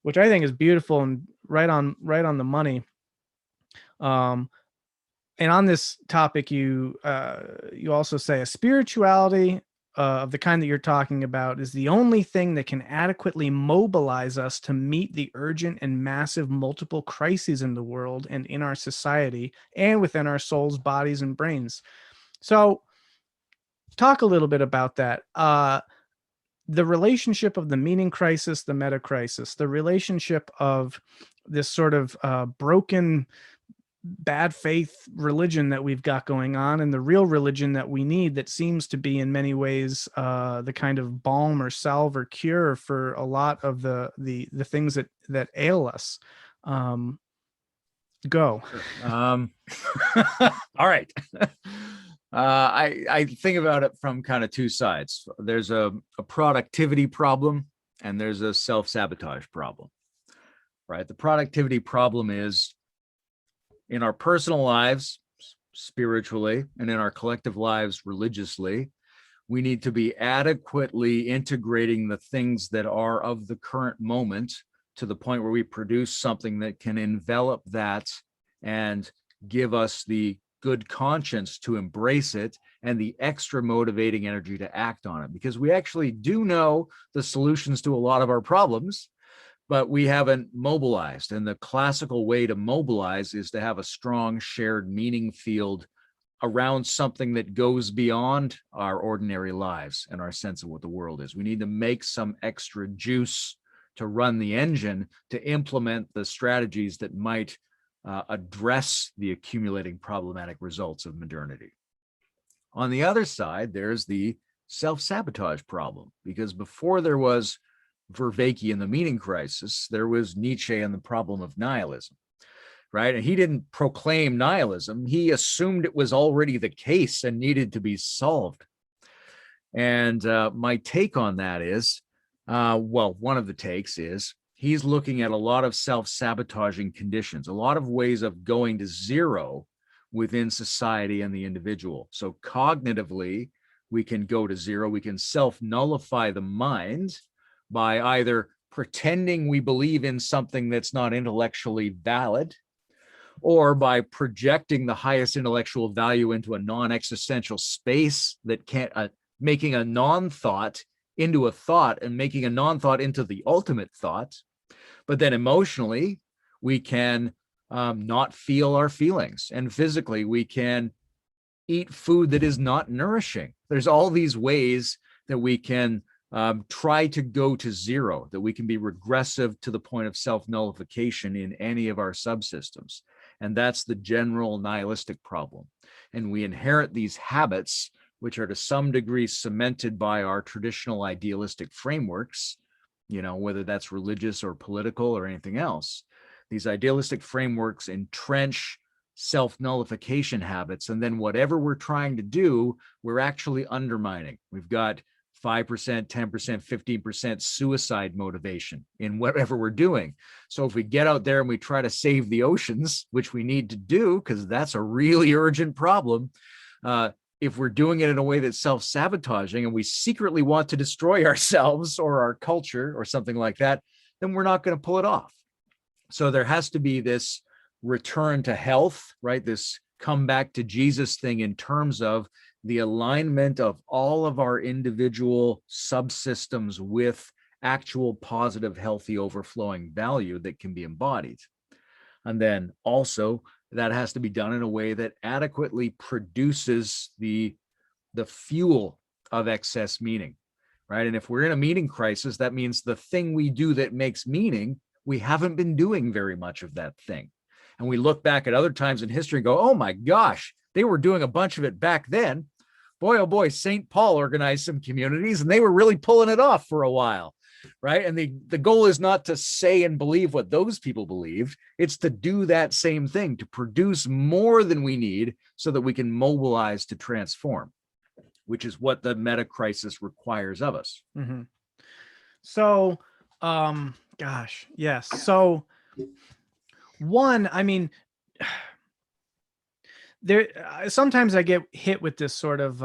which I think is beautiful and right on the money. And on this topic, you also say a spirituality of the kind that you're talking about is the only thing that can adequately mobilize us to meet the urgent and massive multiple crises in the world and in our society and within our souls, bodies, and brains. So talk a little bit about that. The relationship of the meaning crisis, the meta crisis, the relationship of this sort of broken bad faith religion that we've got going on and the real religion that we need, that seems to be in many ways the kind of balm or salve or cure for a lot of the things that ail us. Go. All right. I think about it from kind of two sides. There's a productivity problem and there's a self-sabotage problem, right? The productivity problem is in our personal lives, spiritually, and in our collective lives, religiously, we need to be adequately integrating the things that are of the current moment to the point where we produce something that can envelop that and give us the good conscience to embrace it and the extra motivating energy to act on it. Because we actually do know the solutions to a lot of our problems, but we haven't mobilized. And the classical way to mobilize is to have a strong shared meaning field around something that goes beyond our ordinary lives and our sense of what the world is. We need to make some extra juice to run the engine to implement the strategies that might address the accumulating problematic results of modernity. On the other side, there's the self-sabotage problem, because before there was Vervaeke and the meaning crisis, there was Nietzsche and the problem of nihilism, right? And he didn't proclaim nihilism. He assumed it was already the case and needed to be solved. And my take on that is, well, one of the takes is he's looking at a lot of self-sabotaging conditions, a lot of ways of going to zero within society and the individual. So cognitively, we can go to zero. We can self-nullify the mind by either pretending we believe in something that's not intellectually valid, or by projecting the highest intellectual value into a non-existential space that can't, making a non-thought into a thought and making a non-thought into the ultimate thought. But then emotionally, we can not feel our feelings. And physically, we can eat food that is not nourishing. There's all these ways that we can try to go to zero, that we can be regressive to the point of self-nullification in any of our subsystems. And that's the general nihilistic problem. And we inherit these habits, which are to some degree cemented by our traditional idealistic frameworks, you know, whether that's religious or political or anything else. These idealistic frameworks entrench self-nullification habits. And then whatever we're trying to do, we're actually undermining. We've got 5%, 10%, 15% suicide motivation in whatever we're doing. So if we get out there and we try to save the oceans, which we need to do because that's a really urgent problem, if we're doing it in a way that's self-sabotaging and we secretly want to destroy ourselves or our culture or something like that, then we're not going to pull it off. So there has to be this return to health, right? This come back to Jesus thing in terms of the alignment of all of our individual subsystems with actual positive, healthy, overflowing value that can be embodied. And then also that has to be done in a way that adequately produces the fuel of excess meaning, right? And if we're in a meaning crisis, that means the thing we do that makes meaning, we haven't been doing very much of that thing. And we look back at other times in history and go, oh my gosh, they were doing a bunch of it back then. Boy, oh boy, St. Paul organized some communities and they were really pulling it off for a while, right? And the goal is not to say and believe what those people believed. It's to do that same thing, to produce more than we need so that we can mobilize to transform, which is what the meta crisis requires of us. Mm-hmm. So, gosh, yes. So one, I mean, there sometimes I get hit with this sort of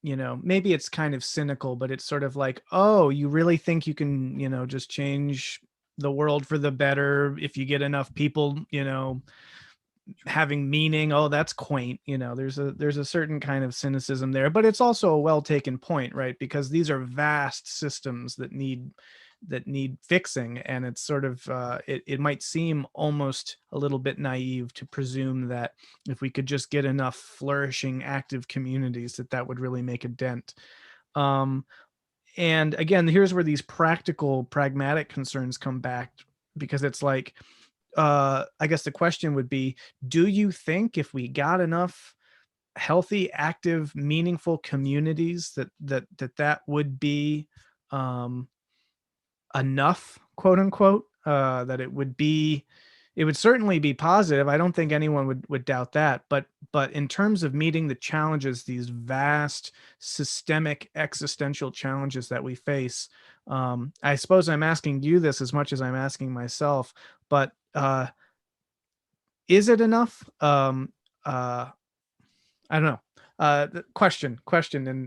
maybe it's kind of cynical, but it's sort of like, oh, you really think you can just change the world for the better if you get enough people having meaning? Oh, that's quaint. There's a certain kind of cynicism there, but it's also a well taken point, right? Because these are vast systems that need fixing, and it's sort of it might seem almost a little bit naive to presume that if we could just get enough flourishing active communities that would really make a dent. And again, here's where these pragmatic concerns come back, because it's like I guess the question would be, do you think if we got enough healthy, active, meaningful communities that would be enough, quote unquote, that it would certainly be positive. I don't think anyone would doubt that, but in terms of meeting the challenges, these vast systemic existential challenges that we face, I suppose I'm asking you this as much as I'm asking myself, but is it enough? I don't know. The question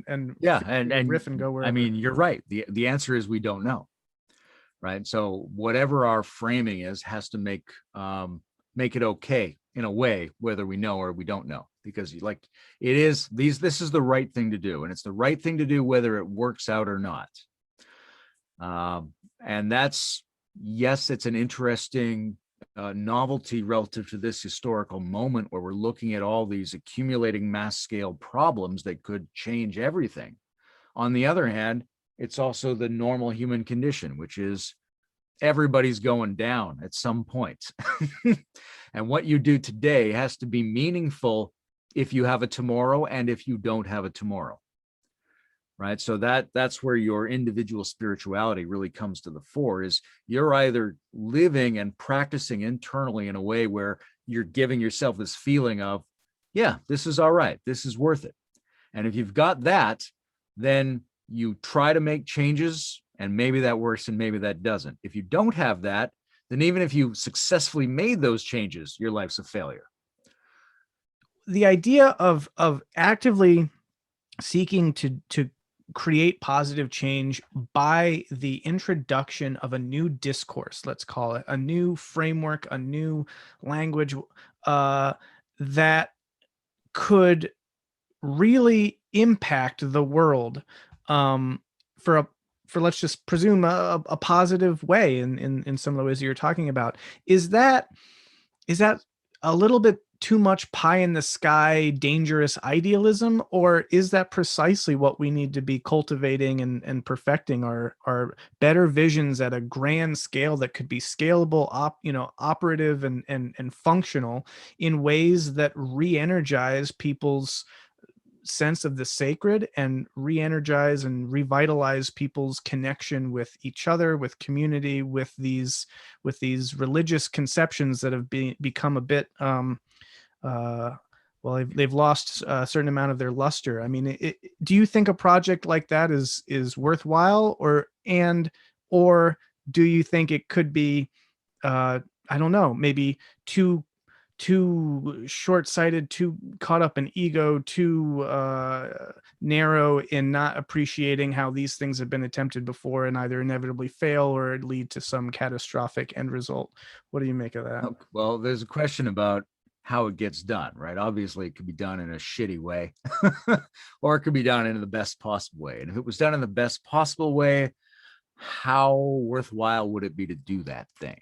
and yeah, and riff and go wherever. I mean, you're right. The answer is we don't know. Right. So whatever our framing is has to make it okay in a way, whether we know or we don't know, because this is the right thing to do. And it's the right thing to do, whether it works out or not. And that's, yes, it's an interesting novelty relative to this historical moment where we're looking at all these accumulating mass scale problems that could change everything. On the other hand, it's also the normal human condition, which is everybody's going down at some point. And what you do today has to be meaningful if you have a tomorrow and if you don't have a tomorrow. Right. So that's where your individual spirituality really comes to the fore, is you're either living and practicing internally in a way where you're giving yourself this feeling of, yeah, this is all right, this is worth it. And if you've got that, then you try to make changes, and maybe that works and maybe that doesn't. If you don't have that, then even if you successfully made those changes, your life's a failure. The idea of actively seeking to create positive change by the introduction of a new discourse, let's call it a new framework, a new language that could really impact the world for let's just presume a positive way in some of the ways that you're talking about. Is that a little bit too much pie in the sky, dangerous idealism, or is that precisely what we need to be cultivating and perfecting, our better visions at a grand scale that could be scalable, operative and functional in ways that re-energize people's sense of the sacred and re-energize and revitalize people's connection with each other, with community, with these religious conceptions that have become a bit well, they've lost a certain amount of their luster. I mean, do you think a project like that is worthwhile, or do you think it could be, I don't know, maybe too short-sighted, too caught up in ego, too narrow in not appreciating how these things have been attempted before and either inevitably fail or lead to some catastrophic end result? What do you make of that? Well, there's a question about how it gets done, right? Obviously, it could be done in a shitty way, or it could be done in the best possible way. And if it was done in the best possible way, how worthwhile would it be to do that thing?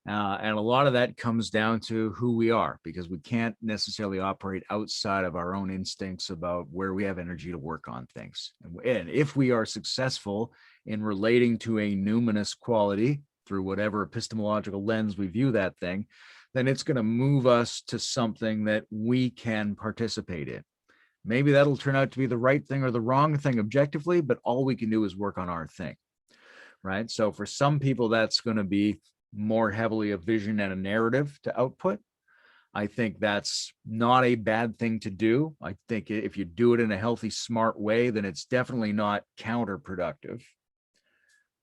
And a lot of that comes down to who we are, because we can't necessarily operate outside of our own instincts about where we have energy to work on things. And if we are successful in relating to a numinous quality through whatever epistemological lens we view that thing, then it's going to move us to something that we can participate in. Maybe that'll turn out to be the right thing or the wrong thing objectively, but all we can do is work on our thing, right? So for some people, that's going to be more heavily a vision and a narrative to output. I think that's not a bad thing to do. I think if you do it in a healthy, smart way, then it's definitely not counterproductive.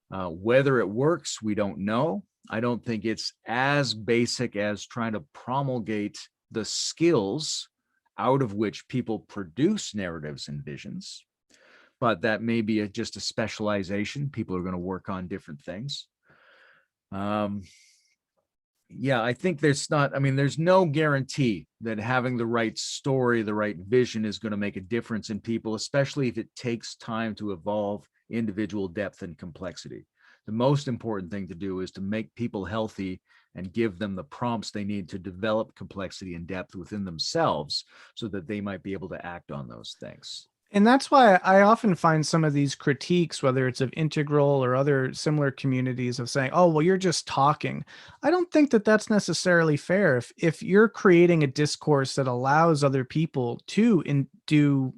Whether it works, we don't know. I don't think it's as basic as trying to promulgate the skills out of which people produce narratives and visions, but that may be just a specialization. People are going to work on different things. Yeah, I think there's no guarantee that having the right story, the right vision is going to make a difference in people, especially if it takes time to evolve individual depth and complexity. The most important thing to do is to make people healthy and give them the prompts they need to develop complexity and depth within themselves so that they might be able to act on those things. And that's why I often find some of these critiques, whether it's of Integral or other similar communities, of saying, oh, well, you're just talking. I don't think that that's necessarily fair. If you're creating a discourse that allows other people to do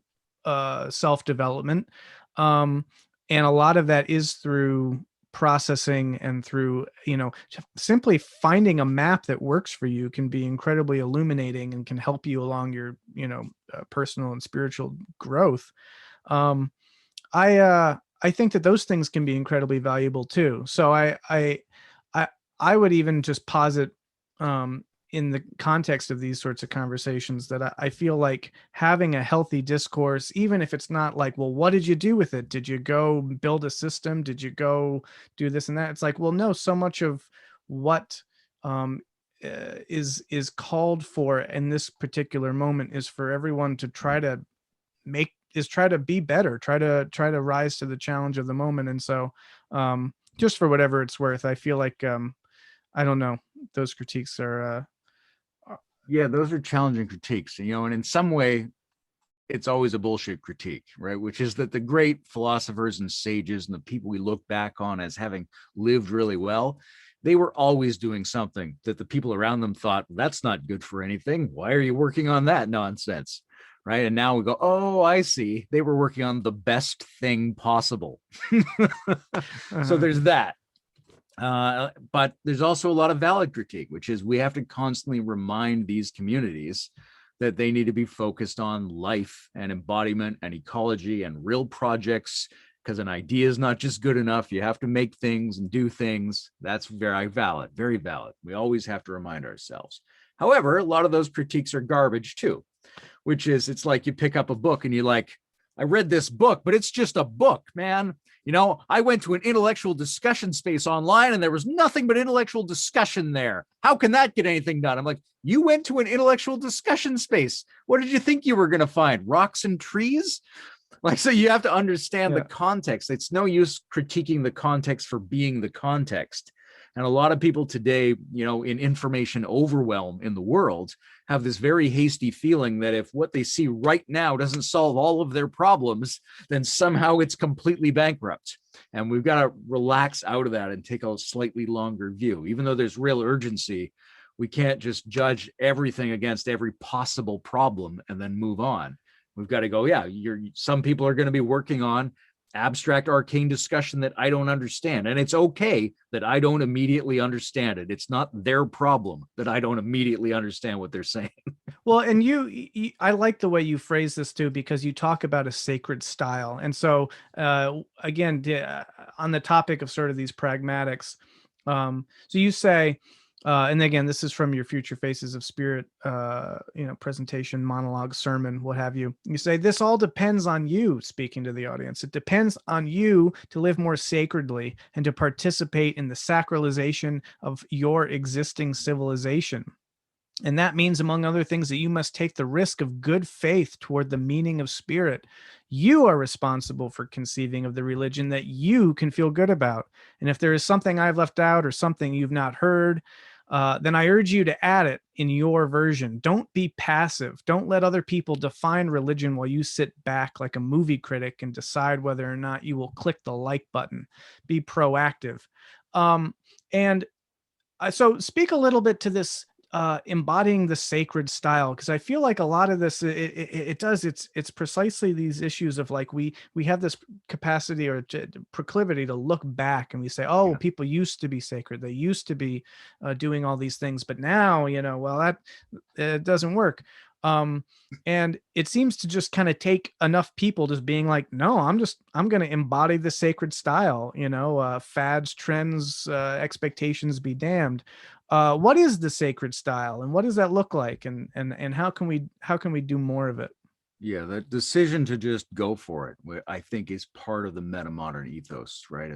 self-development, and a lot of that is through processing and through, simply finding a map that works for you can be incredibly illuminating and can help you along your, personal and spiritual growth. I think that those things can be incredibly valuable too. So I would even just posit, in the context of these sorts of conversations, that I feel like having a healthy discourse, even if it's not like, well, what did you do with it? Did you go build a system? Did you go do this and that? It's like, well, no, so much of what is called for in this particular moment is for everyone to try to be better, try to rise to the challenge of the moment. And so just for whatever it's worth, I feel like, I don't know, those critiques are, yeah, those are challenging critiques, and in some way it's always a bullshit critique, right? Which is that the great philosophers and sages and the people we look back on as having lived really well, they were always doing something that the people around them thought, that's not good for anything. Why are you working on that nonsense? Right. And now we go, oh, I see. They were working on the best thing possible. So there's that. But there's also a lot of valid critique, which is we have to constantly remind these communities that they need to be focused on life and embodiment and ecology and real projects, because an idea is not just good enough. You have to make things and do things. That's very valid, very valid. We always have to remind ourselves. However, a lot of those critiques are garbage too, which is, it's like you pick up a book and you're like, I read this book, but it's just a book, man. I went to an intellectual discussion space online and there was nothing but intellectual discussion there. How can that get anything done? I'm like, you went to an intellectual discussion space. What did you think you were going to find? Rocks and trees? So you have to understand the context. It's no use critiquing the context for being the context. And a lot of people today, in information overwhelm in the world, have this very hasty feeling that if what they see right now doesn't solve all of their problems, then somehow it's completely bankrupt. And we've got to relax out of that and take a slightly longer view. Even though there's real urgency, we can't just judge everything against every possible problem and then move on. We've got to go, some people are going to be working on abstract arcane discussion that I don't understand. And it's okay that I don't immediately understand it. It's not their problem that I don't immediately understand what they're saying. Well, and I like the way you phrase this too, because you talk about a sacred style. And so, again, on the topic of sort of these pragmatics, so you say, and again, this is from your Future Faces of Spirit, presentation, monologue, sermon, what have you. You say, this all depends on you, speaking to the audience. It depends on you to live more sacredly and to participate in the sacralization of your existing civilization. And that means, among other things, that you must take the risk of good faith toward the meaning of spirit. You are responsible for conceiving of the religion that you can feel good about. And if there is something I've left out or something you've not heard, then I urge you to add it in your version. Don't be passive. Don't let other people define religion while you sit back like a movie critic and decide whether or not you will click the like button. Be proactive. And so speak a little bit to this embodying the sacred style, because I feel like a lot of this it's precisely these issues of like we have this capacity or proclivity to look back and we say, oh, people used to be sacred, they used to be doing all these things, but now, well, that it doesn't work. And it seems to just kind of take enough people just being like, no, I'm going to embody the sacred style, fads, trends, expectations be damned. What is the sacred style and what does that look like? And how can we do more of it? Yeah, the decision to just go for it, I think, is part of the metamodern ethos, right?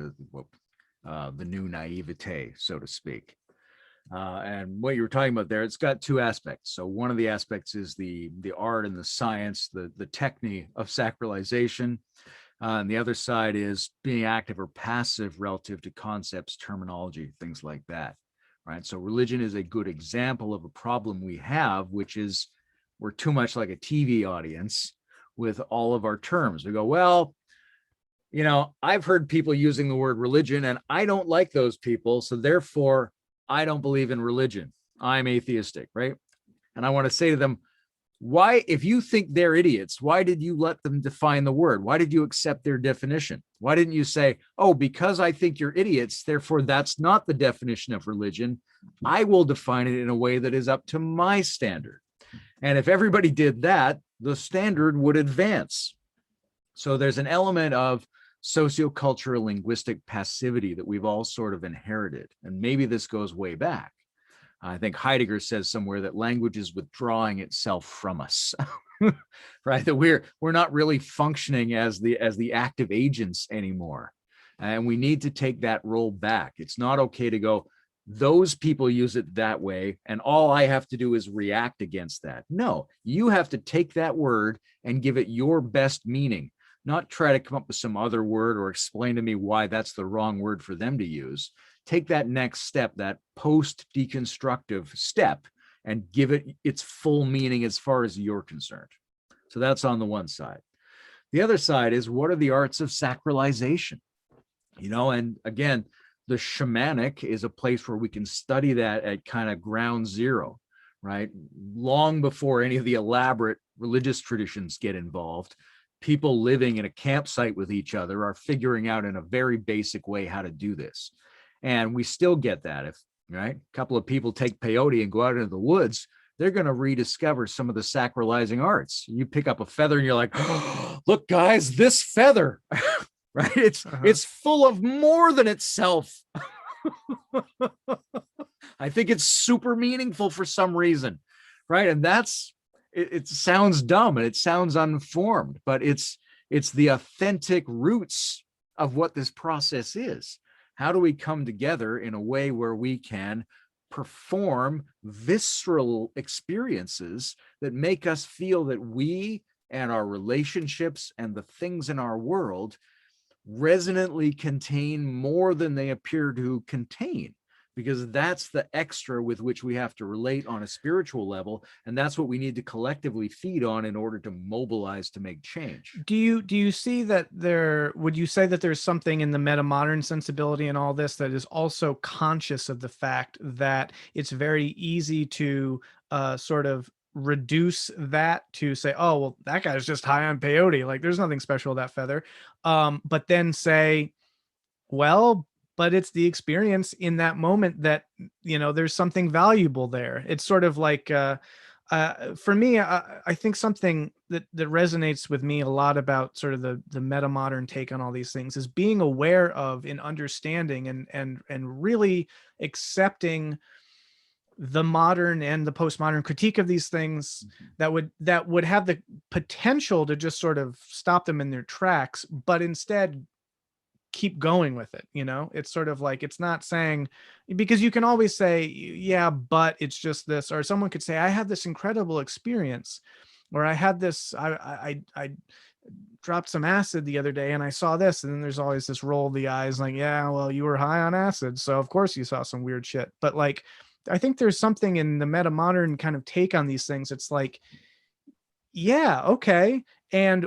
The new naivete, so to speak. And what you were talking about there, it's got two aspects. So one of the aspects is the art and the science, the technique of sacralization. And the other side is being active or passive relative to concepts, terminology, things like that. Right. So religion is a good example of a problem we have, which is we're too much like a TV audience with all of our terms. We go, well, I've heard people using the word religion and I don't like those people. So therefore, I don't believe in religion. I'm atheistic. Right. And I want to say to them, why, if you think they're idiots, why did you let them define the word? Why did you accept their definition? Why didn't you say, oh, because I think you're idiots, therefore that's not the definition of religion. I will define it in a way that is up to my standard. And if everybody did that, the standard would advance. So there's an element of sociocultural linguistic passivity that we've all sort of inherited. And maybe this goes way back. I think Heidegger says somewhere that language is withdrawing itself from us, right? That we're not really functioning as the active agents anymore. And we need to take that role back. It's not okay to go, those people use it that way, and all I have to do is react against that. No, you have to take that word and give it your best meaning, not try to come up with some other word or explain to me why that's the wrong word for them to use. Take that next step, that post-deconstructive step, and give it its full meaning as far as you're concerned. So that's on the one side. The other side is, what are the arts of sacralization? And again, the shamanic is a place where we can study that at kind of ground zero, right? Long before any of the elaborate religious traditions get involved, people living in a campsite with each other are figuring out in a very basic way how to do this. And we still get that. If, right, a couple of people take peyote and go out into the woods, they're going to rediscover some of the sacralizing arts. You pick up a feather and you're like, oh, look, guys, this feather, right? It's full of more than itself. I think it's super meaningful for some reason, right? And it sounds dumb and it sounds unformed, but it's the authentic roots of what this process is. How do we come together in a way where we can perform visceral experiences that make us feel that we and our relationships and the things in our world resonantly contain more than they appear to contain? Because that's the extra with which we have to relate on a spiritual level. And that's what we need to collectively feed on in order to mobilize to make change. Do you see that would you say that there's something in the metamodern sensibility and all this that is also conscious of the fact that it's very easy to sort of reduce that to say, oh, well, that guy's just high on peyote. Like there's nothing special with that feather. But then say, well, but it's the experience in that moment that, there's something valuable there. It's sort of like, for me, I think something that resonates with me a lot about sort of the metamodern take on all these things is being aware of and understanding and really accepting the modern and the postmodern critique of these things that would have the potential to just sort of stop them in their tracks, but instead keep going with it. It's sort of like, it's not saying, because you can always say, yeah, but it's just this, or someone could say, I had this incredible experience, or I had this, I dropped some acid the other day and I saw this. And then there's always this roll of the eyes like, yeah, well, you were high on acid, so of course you saw some weird shit. But like, I think there's something in the metamodern kind of take on these things. It's like, yeah, okay. And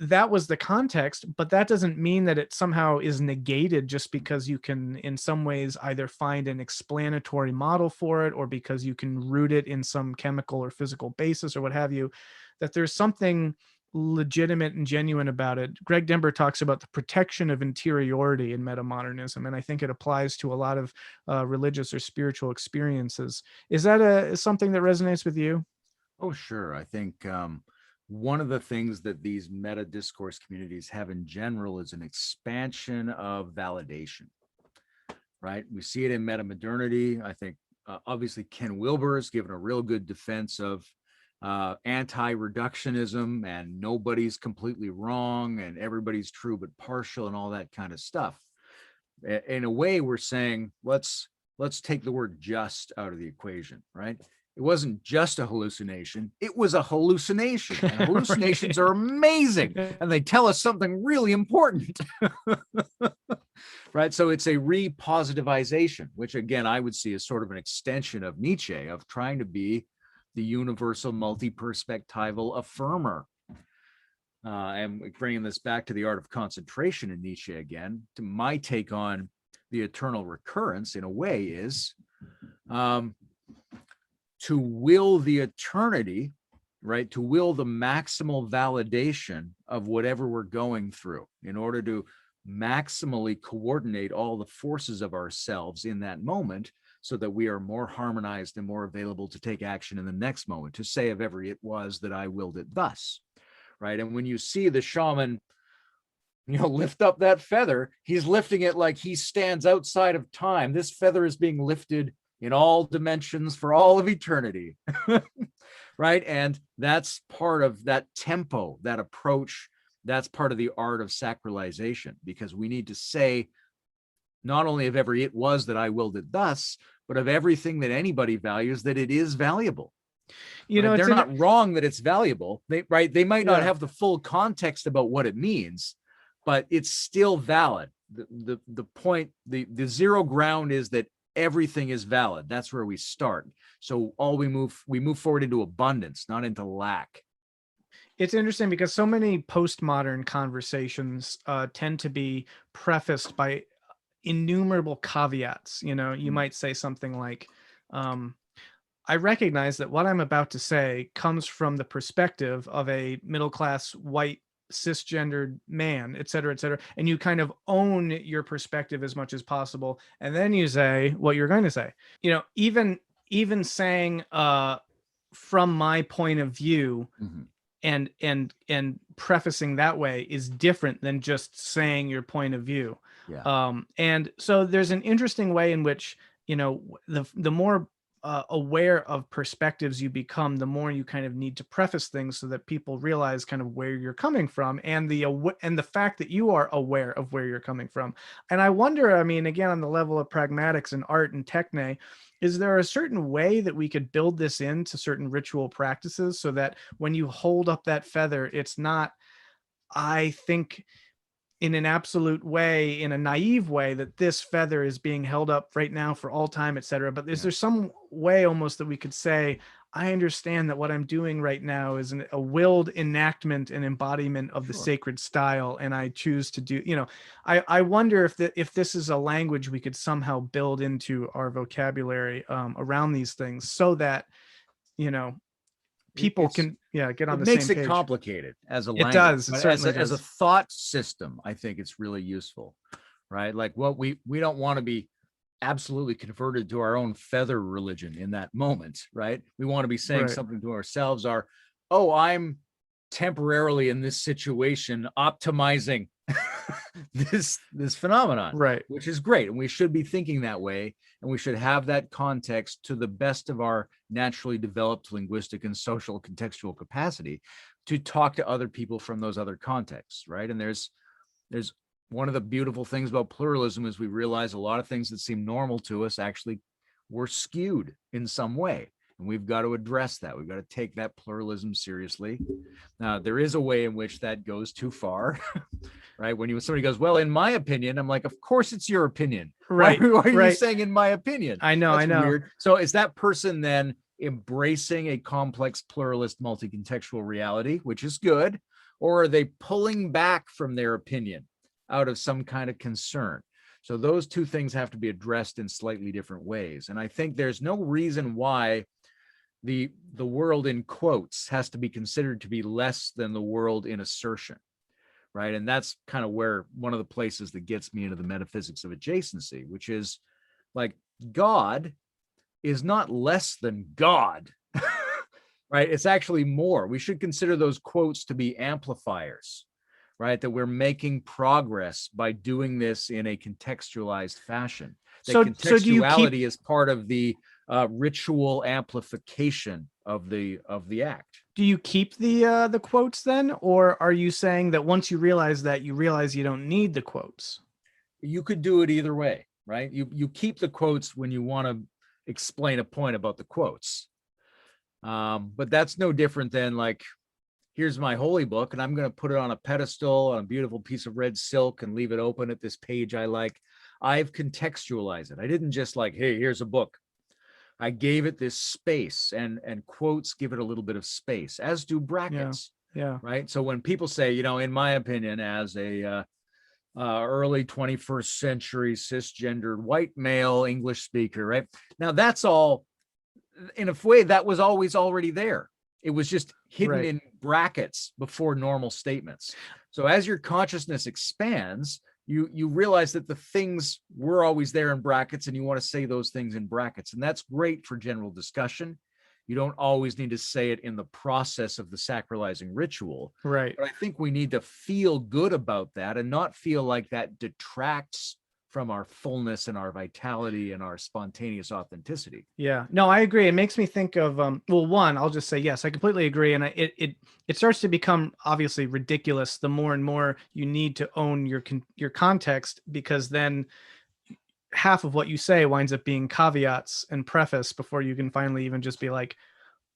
that was the context, but that doesn't mean that it somehow is negated just because you can, in some ways, either find an explanatory model for it, or because you can root it in some chemical or physical basis or what have you, that there's something legitimate and genuine about it. Greg Dember talks about the protection of interiority in metamodernism, and I think it applies to a lot of religious or spiritual experiences. Is that something that resonates with you? Oh, sure. I think one of the things that these meta discourse communities have in general is an expansion of validation, right? We see it in metamodernity. I think obviously Ken Wilber has given a real good defense of anti-reductionism and nobody's completely wrong and everybody's true but partial and all that kind of stuff. In a way, we're saying, let's take the word just out of the equation, right? It wasn't just a hallucination. It was a hallucination. And hallucinations are amazing. And they tell us something really important. Right? So it's a repositivization, which again, I would see as sort of an extension of Nietzsche, of trying to be the universal multi-perspectival affirmer. And bringing this back to the art of concentration in Nietzsche again, to my take on the eternal recurrence in a way is to will the eternity, right? To will the maximal validation of whatever we're going through in order to maximally coordinate all the forces of ourselves in that moment so that we are more harmonized and more available to take action in the next moment, to say of every it was that I willed it thus, right? And when you see the shaman, lift up that feather, he's lifting it like he stands outside of time. This feather is being lifted in all dimensions for all of eternity, right? And that's part of that tempo, that approach. That's part of the art of sacralization, because we need to say not only of every it was that I willed it thus, but of everything that anybody values, that it is valuable. Right? They're not wrong that it's valuable. They might not have the full context about what it means, but it's still valid. The point, the zero ground is that everything is valid. That's where we start. So we move forward into abundance, not into lack. It's interesting because so many postmodern conversations tend to be prefaced by innumerable caveats. You might say something like, I recognize that what I'm about to say comes from the perspective of a middle-class white cisgendered man, et cetera, et cetera. And you kind of own your perspective as much as possible. And then you say what you're going to say. Even saying from my point of view, and prefacing that way is different than just saying your point of view. And so there's an interesting way in which, the more aware of perspectives you become, the more you kind of need to preface things so that people realize kind of where you're coming from, and the fact that you are aware of where you're coming from. And I wonder, again, on the level of pragmatics and art and techne, is there a certain way that we could build this into certain ritual practices so that when you hold up that feather, it's not, I think, in an absolute way, in a naive way, that this feather is being held up right now for all time, et cetera. But is there some way almost that we could say, I understand that what I'm doing right now is a willed enactment and embodiment of the sacred style, and I choose to do, I wonder if this is a language we could somehow build into our vocabulary around these things, so that, people can get on it the makes same it page. complicated as a It language. does. It But certainly as a does. thought system, I think it's really useful, right? Like what we don't want to be absolutely converted to our own feather religion in that moment, right? We want to be saying Right. something to ourselves, oh, I'm temporarily in this situation optimizing this phenomenon, Right. which is great. And we should be thinking that way. And we should have that context to the best of our naturally developed linguistic and social contextual capacity to talk to other people from those other contexts, right? And there's one of the beautiful things about pluralism is we realize a lot of things that seem normal to us actually were skewed in some way. And we've got to address that. We've got to take that pluralism seriously. Now, there is a way in which that goes too far, right? When somebody goes, well, in my opinion, I'm like, of course it's your opinion. Right. Why are you Right. saying in my opinion? I know. That's I know. weird. So is that person then embracing a complex, pluralist, multi-contextual reality, which is good? Or are they pulling back from their opinion out of some kind of concern? So those two things have to be addressed in slightly different ways. And I think there's no reason why the world in quotes has to be considered to be less than the world in assertion, right? And that's kind of where one of the places that gets me into the metaphysics of adjacency, which is like God is not less than God, right? It's actually more. We should consider those quotes to be amplifiers, right? That we're making progress by doing this in a contextualized fashion. That contextuality is part of the ritual amplification of the act. Do you keep the quotes then, or are you saying that once you realize that, you realize you don't need the quotes? You could do it either way, right? You keep the quotes when you want to explain a point about the quotes, but that's no different than like, here's my holy book, and I'm going to put it on a pedestal on a beautiful piece of red silk and leave it open at this page I like. I've contextualized it. I didn't just like, hey, here's a book. I gave it this space, and quotes give it a little bit of space, as do brackets. Yeah. Right. So when people say, in my opinion, as a early 21st century cisgendered white male English speaker, right? Now that's all, in a way, that was always already there. It was just hidden in brackets before normal statements. So as your consciousness expands, you realize that the things were always there in brackets, and you want to say those things in brackets. And that's great for general discussion. You don't always need to say it in the process of the sacralizing ritual. Right. But I think we need to feel good about that and not feel like that detracts from our fullness and our vitality and our spontaneous authenticity. Yeah, no, I agree. It makes me think of, well, one, I'll just say, yes, I completely agree. And it starts to become obviously ridiculous the more and more you need to own your context, because then half of what you say winds up being caveats and preface before you can finally even just be like,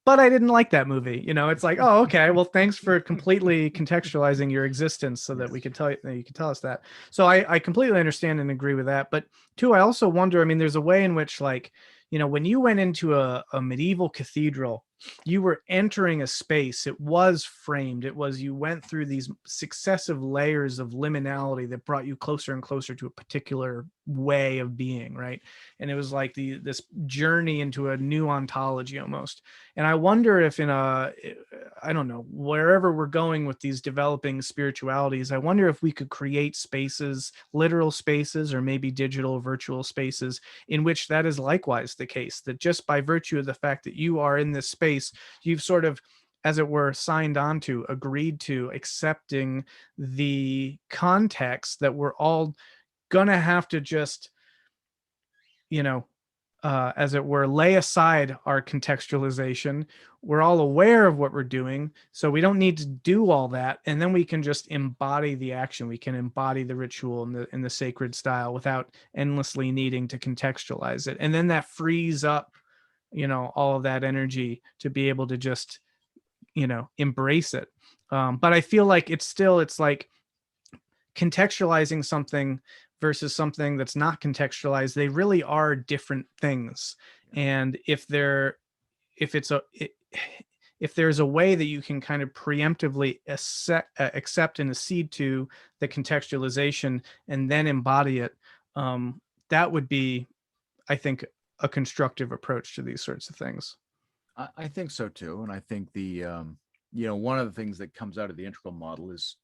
but I didn't like that movie. It's like, oh, okay, well, thanks for completely contextualizing your existence so that we could tell you can tell us that. So I completely understand and agree with that. But two, I also wonder, I mean, there's a way in which, like, when you went into a medieval cathedral, you were entering a space. It was framed. You went through these successive layers of liminality that brought you closer and closer to a particular way of being, right? And it was like this journey into a new ontology almost. And I wonder if I don't know, wherever we're going with these developing spiritualities, I wonder if we could create spaces, literal spaces, or maybe digital virtual spaces in which that is likewise the case, that just by virtue of the fact that you are in this space, you've sort of, as it were, signed on to, agreed to, accepting the context that we're all gonna have to just, as it were, lay aside our contextualization. We're all aware of what we're doing, so we don't need to do all that, and then we can just embody the action. We can embody the ritual in the sacred style without endlessly needing to contextualize it, and then that frees up, all of that energy to be able to just, embrace it. But I feel like it's like contextualizing something versus something that's not contextualized. They really are different things. And if there's a way that you can kind of preemptively accept and accede to the contextualization and then embody it, that would be, I think, a constructive approach to these sorts of things. I think so too. And I think one of the things that comes out of the integral model is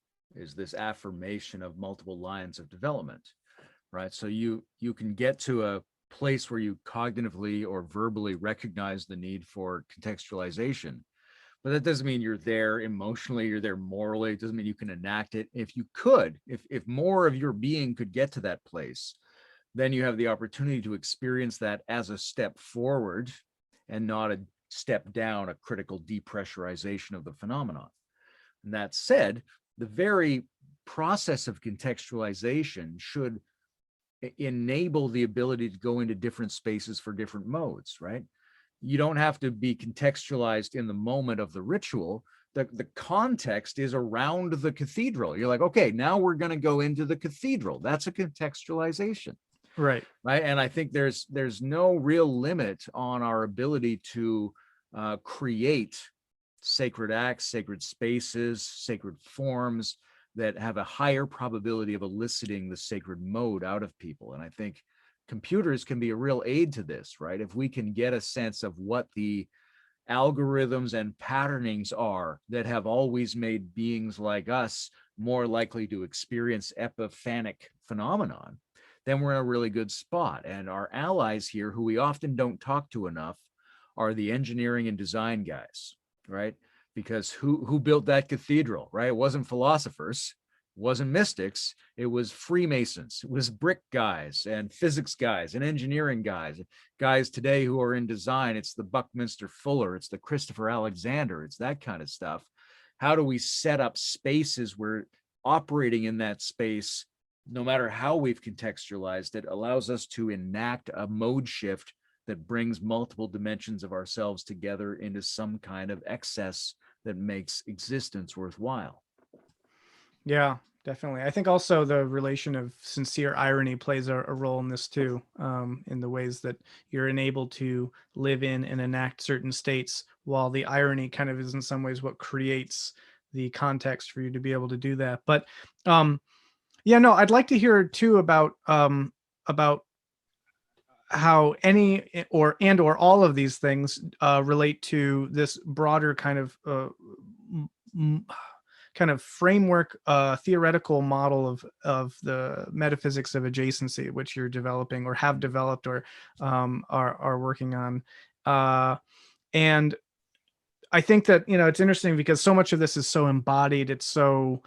this affirmation of multiple lines of development, right? So you can get to a place where you cognitively or verbally recognize the need for contextualization, but that doesn't mean you're there emotionally, you're there morally. It doesn't mean you can enact it. If you could, if more of your being could get to that place, then you have the opportunity to experience that as a step forward and not a step down, a critical depressurization of the phenomenon. And that said, the very process of contextualization should enable the ability to go into different spaces for different modes, right? You don't have to be contextualized in the moment of the ritual. The context is around the cathedral. You're like, okay, now we're going to go into the cathedral. That's a contextualization. Right. Right. And I think there's no real limit on our ability to create sacred acts, sacred spaces, sacred forms that have a higher probability of eliciting the sacred mode out of people. And I think computers can be a real aid to this, right? If we can get a sense of what the algorithms and patternings are that have always made beings like us more likely to experience epiphanic phenomenon, then we're in a really good spot. And our allies here, who we often don't talk to enough, are the engineering and design guys, right? Because who built that cathedral, right? It wasn't philosophers, it wasn't mystics, it was Freemasons, it was brick guys and physics guys and engineering guys today who are in design. It's the Buckminster Fuller, it's the Christopher Alexander, it's that kind of stuff. How do we set up spaces where operating in that space, no matter how we've contextualized it, allows us to enact a mode shift that brings multiple dimensions of ourselves together into some kind of excess that makes existence worthwhile. Yeah, definitely. I think also the relation of sincere irony plays a role in this too, in the ways that you're enabled to live in and enact certain states, while the irony kind of is in some ways what creates the context for you to be able to do that. But yeah, no, I'd like to hear too about how any or all of these things relate to this broader kind of kind of framework, theoretical model of the metaphysics of adjacency, which you're developing or have developed or are working on. And I think that, it's interesting because so much of this is so embodied. It's so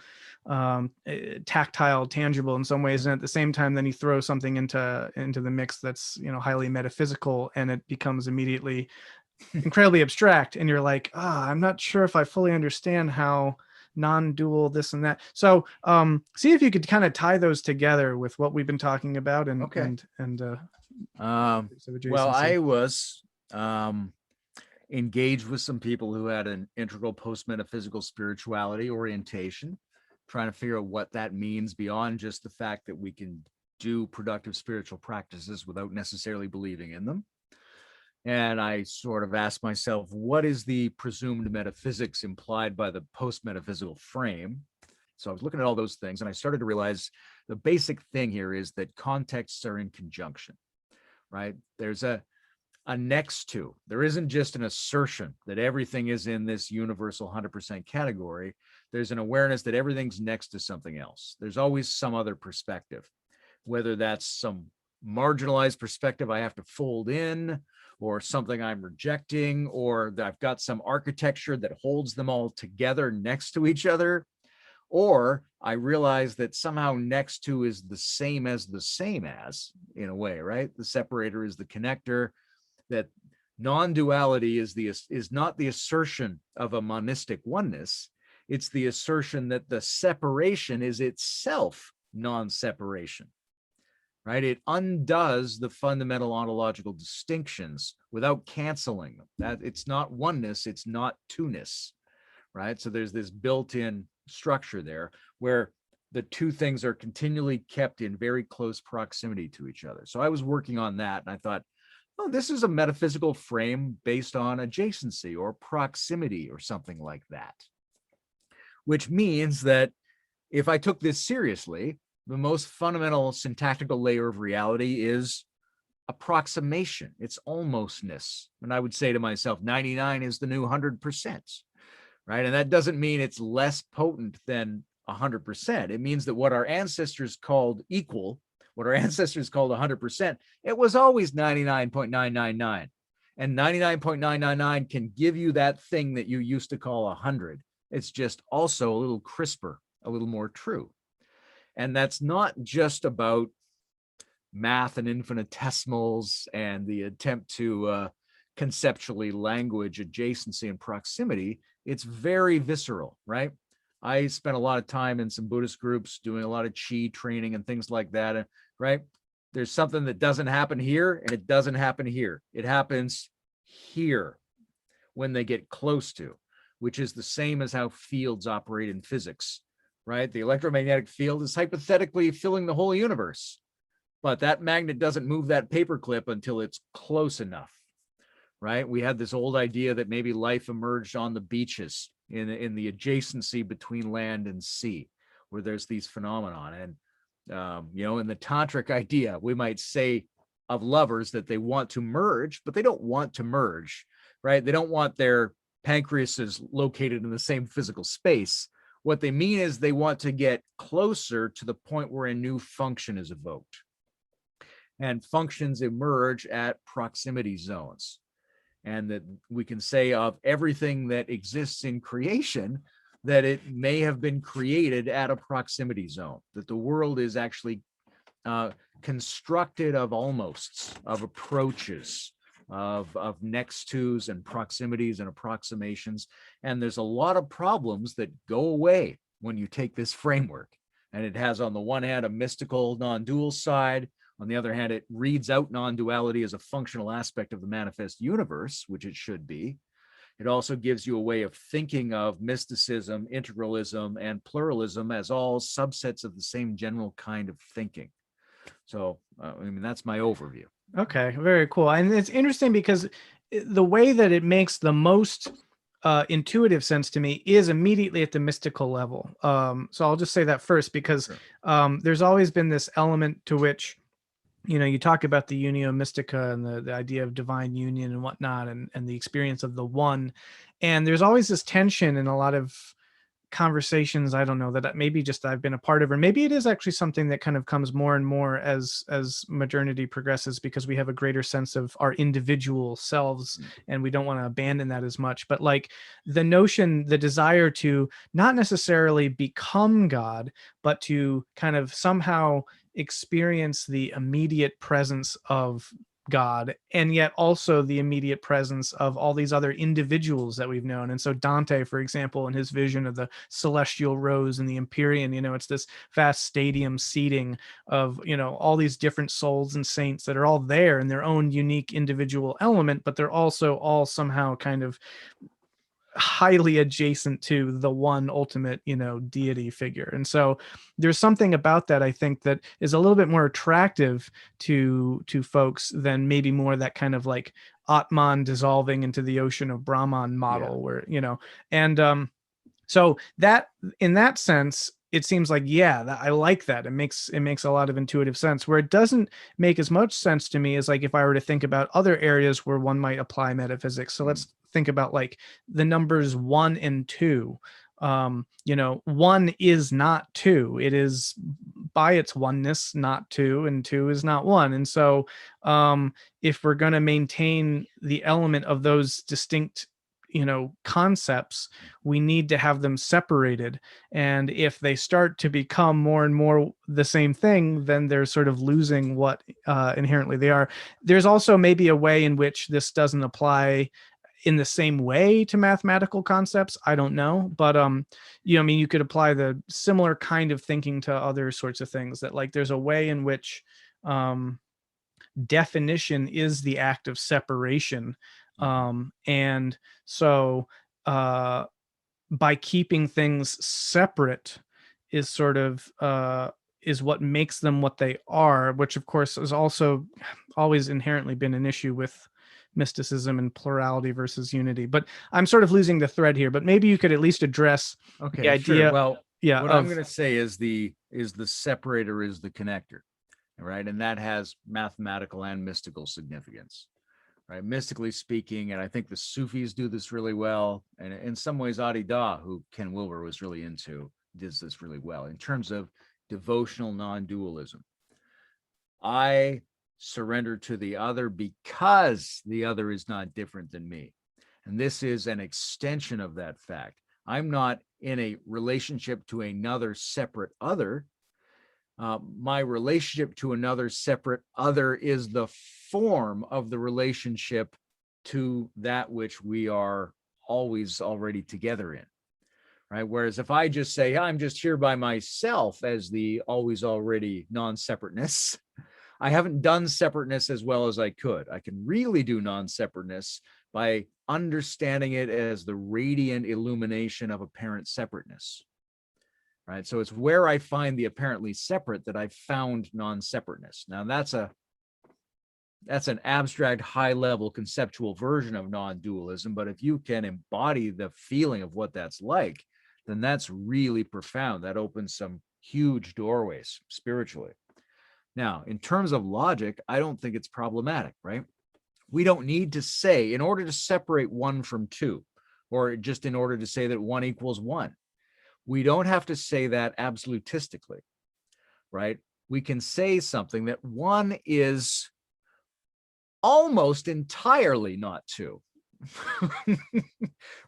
tactile, tangible in some ways, and at the same time then you throw something into the mix that's highly metaphysical, and it becomes immediately incredibly abstract, and you're like, I'm not sure if I fully understand how non-dual this and that. So see if you could kind of tie those together with what we've been talking about. And okay. Well, I was engaged with some people who had an integral post-metaphysical spirituality orientation, trying to figure out what that means beyond just the fact that we can do productive spiritual practices without necessarily believing in them. And I sort of asked myself, what is the presumed metaphysics implied by the post-metaphysical frame? So I was looking at all those things, and I started to realize the basic thing here is that contexts are in conjunction, right? There's a next to. There isn't just an assertion that everything is in this universal 100% category. There's an awareness that everything's next to something else. There's always some other perspective, whether that's some marginalized perspective I have to fold in, or something I'm rejecting, or that I've got some architecture that holds them all together next to each other, or I realize that somehow next to is the same as, in a way, right? The separator is the connector, that non-duality is not the assertion of a monistic oneness. It's the assertion that the separation is itself non-separation. Right? It undoes the fundamental ontological distinctions without canceling them. That it's not oneness, it's not two-ness, right? So there's this built-in structure there where the two things are continually kept in very close proximity to each other. So I was working on that, and I thought, oh, this is a metaphysical frame based on adjacency or proximity or something like that. Which means that if I took this seriously, the most fundamental syntactical layer of reality is approximation. It's almostness. And I would say to myself, 99 is the new 100%, right? And that doesn't mean it's less potent than 100%. It means that what our ancestors called equal, what our ancestors called 100%, it was always 99.999. And 99.999 can give you that thing that you used to call 100. It's just also a little crisper, a little more true. And that's not just about math and infinitesimals and the attempt to conceptually language adjacency and proximity. It's very visceral, right? I spent a lot of time in some Buddhist groups doing a lot of chi training and things like that, right? There's something that doesn't happen here and it doesn't happen here. It happens here when they get close to, which is the same as how fields operate in physics, right? The electromagnetic field is hypothetically filling the whole universe, but that magnet doesn't move that paperclip until it's close enough, right? We had this old idea that maybe life emerged on the beaches in the adjacency between land and sea, where there's these phenomenon. And in the tantric idea, we might say of lovers that they want to merge, but they don't want to merge, right? They don't want their pancreases located in the same physical space. What they mean is they want to get closer to the point where a new function is evoked. And functions emerge at proximity zones. And that we can say of everything that exists in creation, that it may have been created at a proximity zone, that the world is actually constructed of almosts, of approaches, of next tos and proximities and approximations. And there's a lot of problems that go away when you take this framework. And it has, on the one hand, a mystical non-dual side. On the other hand, it reads out non-duality as a functional aspect of the manifest universe, which it should be. It also gives you a way of thinking of mysticism, integralism, and pluralism as all subsets of the same general kind of thinking. So, that's my overview. Okay, very cool. And it's interesting because the way that it makes the most intuitive sense to me is immediately at the mystical level. So I'll just say that first, because there's always been this element to which, you talk about the unio mystica and the idea of divine union and whatnot, and the experience of the one. And there's always this tension in a lot of conversations, I don't know, that maybe just I've been a part of, or maybe it is actually something that kind of comes more and more as modernity progresses, because we have a greater sense of our individual selves and we don't want to abandon that as much. But like the notion, the desire to not necessarily become God, but to kind of somehow experience the immediate presence of God, and yet also the immediate presence of all these other individuals that we've known. And so Dante, for example, in his vision of the celestial rose and the Empyrean, it's this vast stadium seating of, all these different souls and saints that are all there in their own unique individual element, but they're also all somehow kind of highly adjacent to the one ultimate, deity figure. And so there's something about that, I think, that is a little bit more attractive to folks than maybe more that kind of like Atman dissolving into the ocean of Brahman model, where, and so that, in that sense, it seems like, I like that. It makes a lot of intuitive sense. Where it doesn't make as much sense to me is like if I were to think about other areas where one might apply metaphysics. So let's think about like the numbers 1 and 2. 1 is not 2. It is by its oneness not 2, and 2 is not 1. And so if we're going to maintain the element of those distinct concepts, we need to have them separated. And if they start to become more and more the same thing, then they're sort of losing what inherently they are. There's also maybe a way in which this doesn't apply in the same way to mathematical concepts. I don't know, but you could apply the similar kind of thinking to other sorts of things, that like there's a way in which definition is the act of separation. And so by keeping things separate is sort of is what makes them what they are, which of course has also always inherently been an issue with mysticism and plurality versus unity. But I'm sort of losing the thread here, but maybe you could at least address the idea. Sure. Well, what I'm going to say is the separator is the connector. right? And that has mathematical and mystical significance, right? Mystically speaking, and I think the Sufis do this really well, and in some ways Adi Da, who Ken Wilber was really into, does this really well in terms of devotional non-dualism. I surrender to the other because the other is not different than me. And this is an extension of that fact. I'm not in a relationship to another separate other. My relationship to another separate other is the form of the relationship to that which we are always already together in, right? Whereas if I just say, I'm just here by myself as the always already non-separateness, I haven't done separateness as well as I could. I can really do non-separateness by understanding it as the radiant illumination of apparent separateness, right? So it's where I find the apparently separate that I found non-separateness. Now that's an abstract, high-level conceptual version of non-dualism, but if you can embody the feeling of what that's like, then that's really profound. That opens some huge doorways spiritually. Now, in terms of logic, I don't think it's problematic, right? We don't need to say, in order to separate one from two, or just in order to say that one equals one, we don't have to say that absolutistically, right? We can say something that one is almost entirely not two,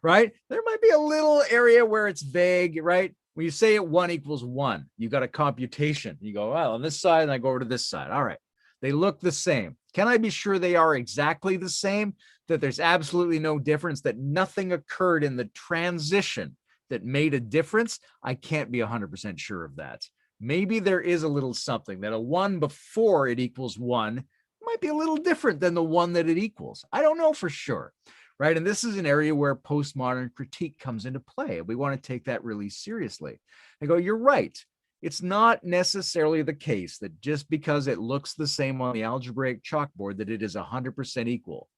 right? There might be a little area where it's vague, right? When you say it, one equals one, you got a computation. You go, well, on this side, and I go over to this side. All right. They look the same. Can I be sure they are exactly the same? That there's absolutely no difference, that nothing occurred in the transition that made a difference? I can't be 100% sure of that. Maybe there is a little something, that a one before it equals one might be a little different than the one that it equals. I don't know for sure. Right. And this is an area where postmodern critique comes into play. We want to take that really seriously and go, you're right. It's not necessarily the case that just because it looks the same on the algebraic chalkboard that it is 100% equal.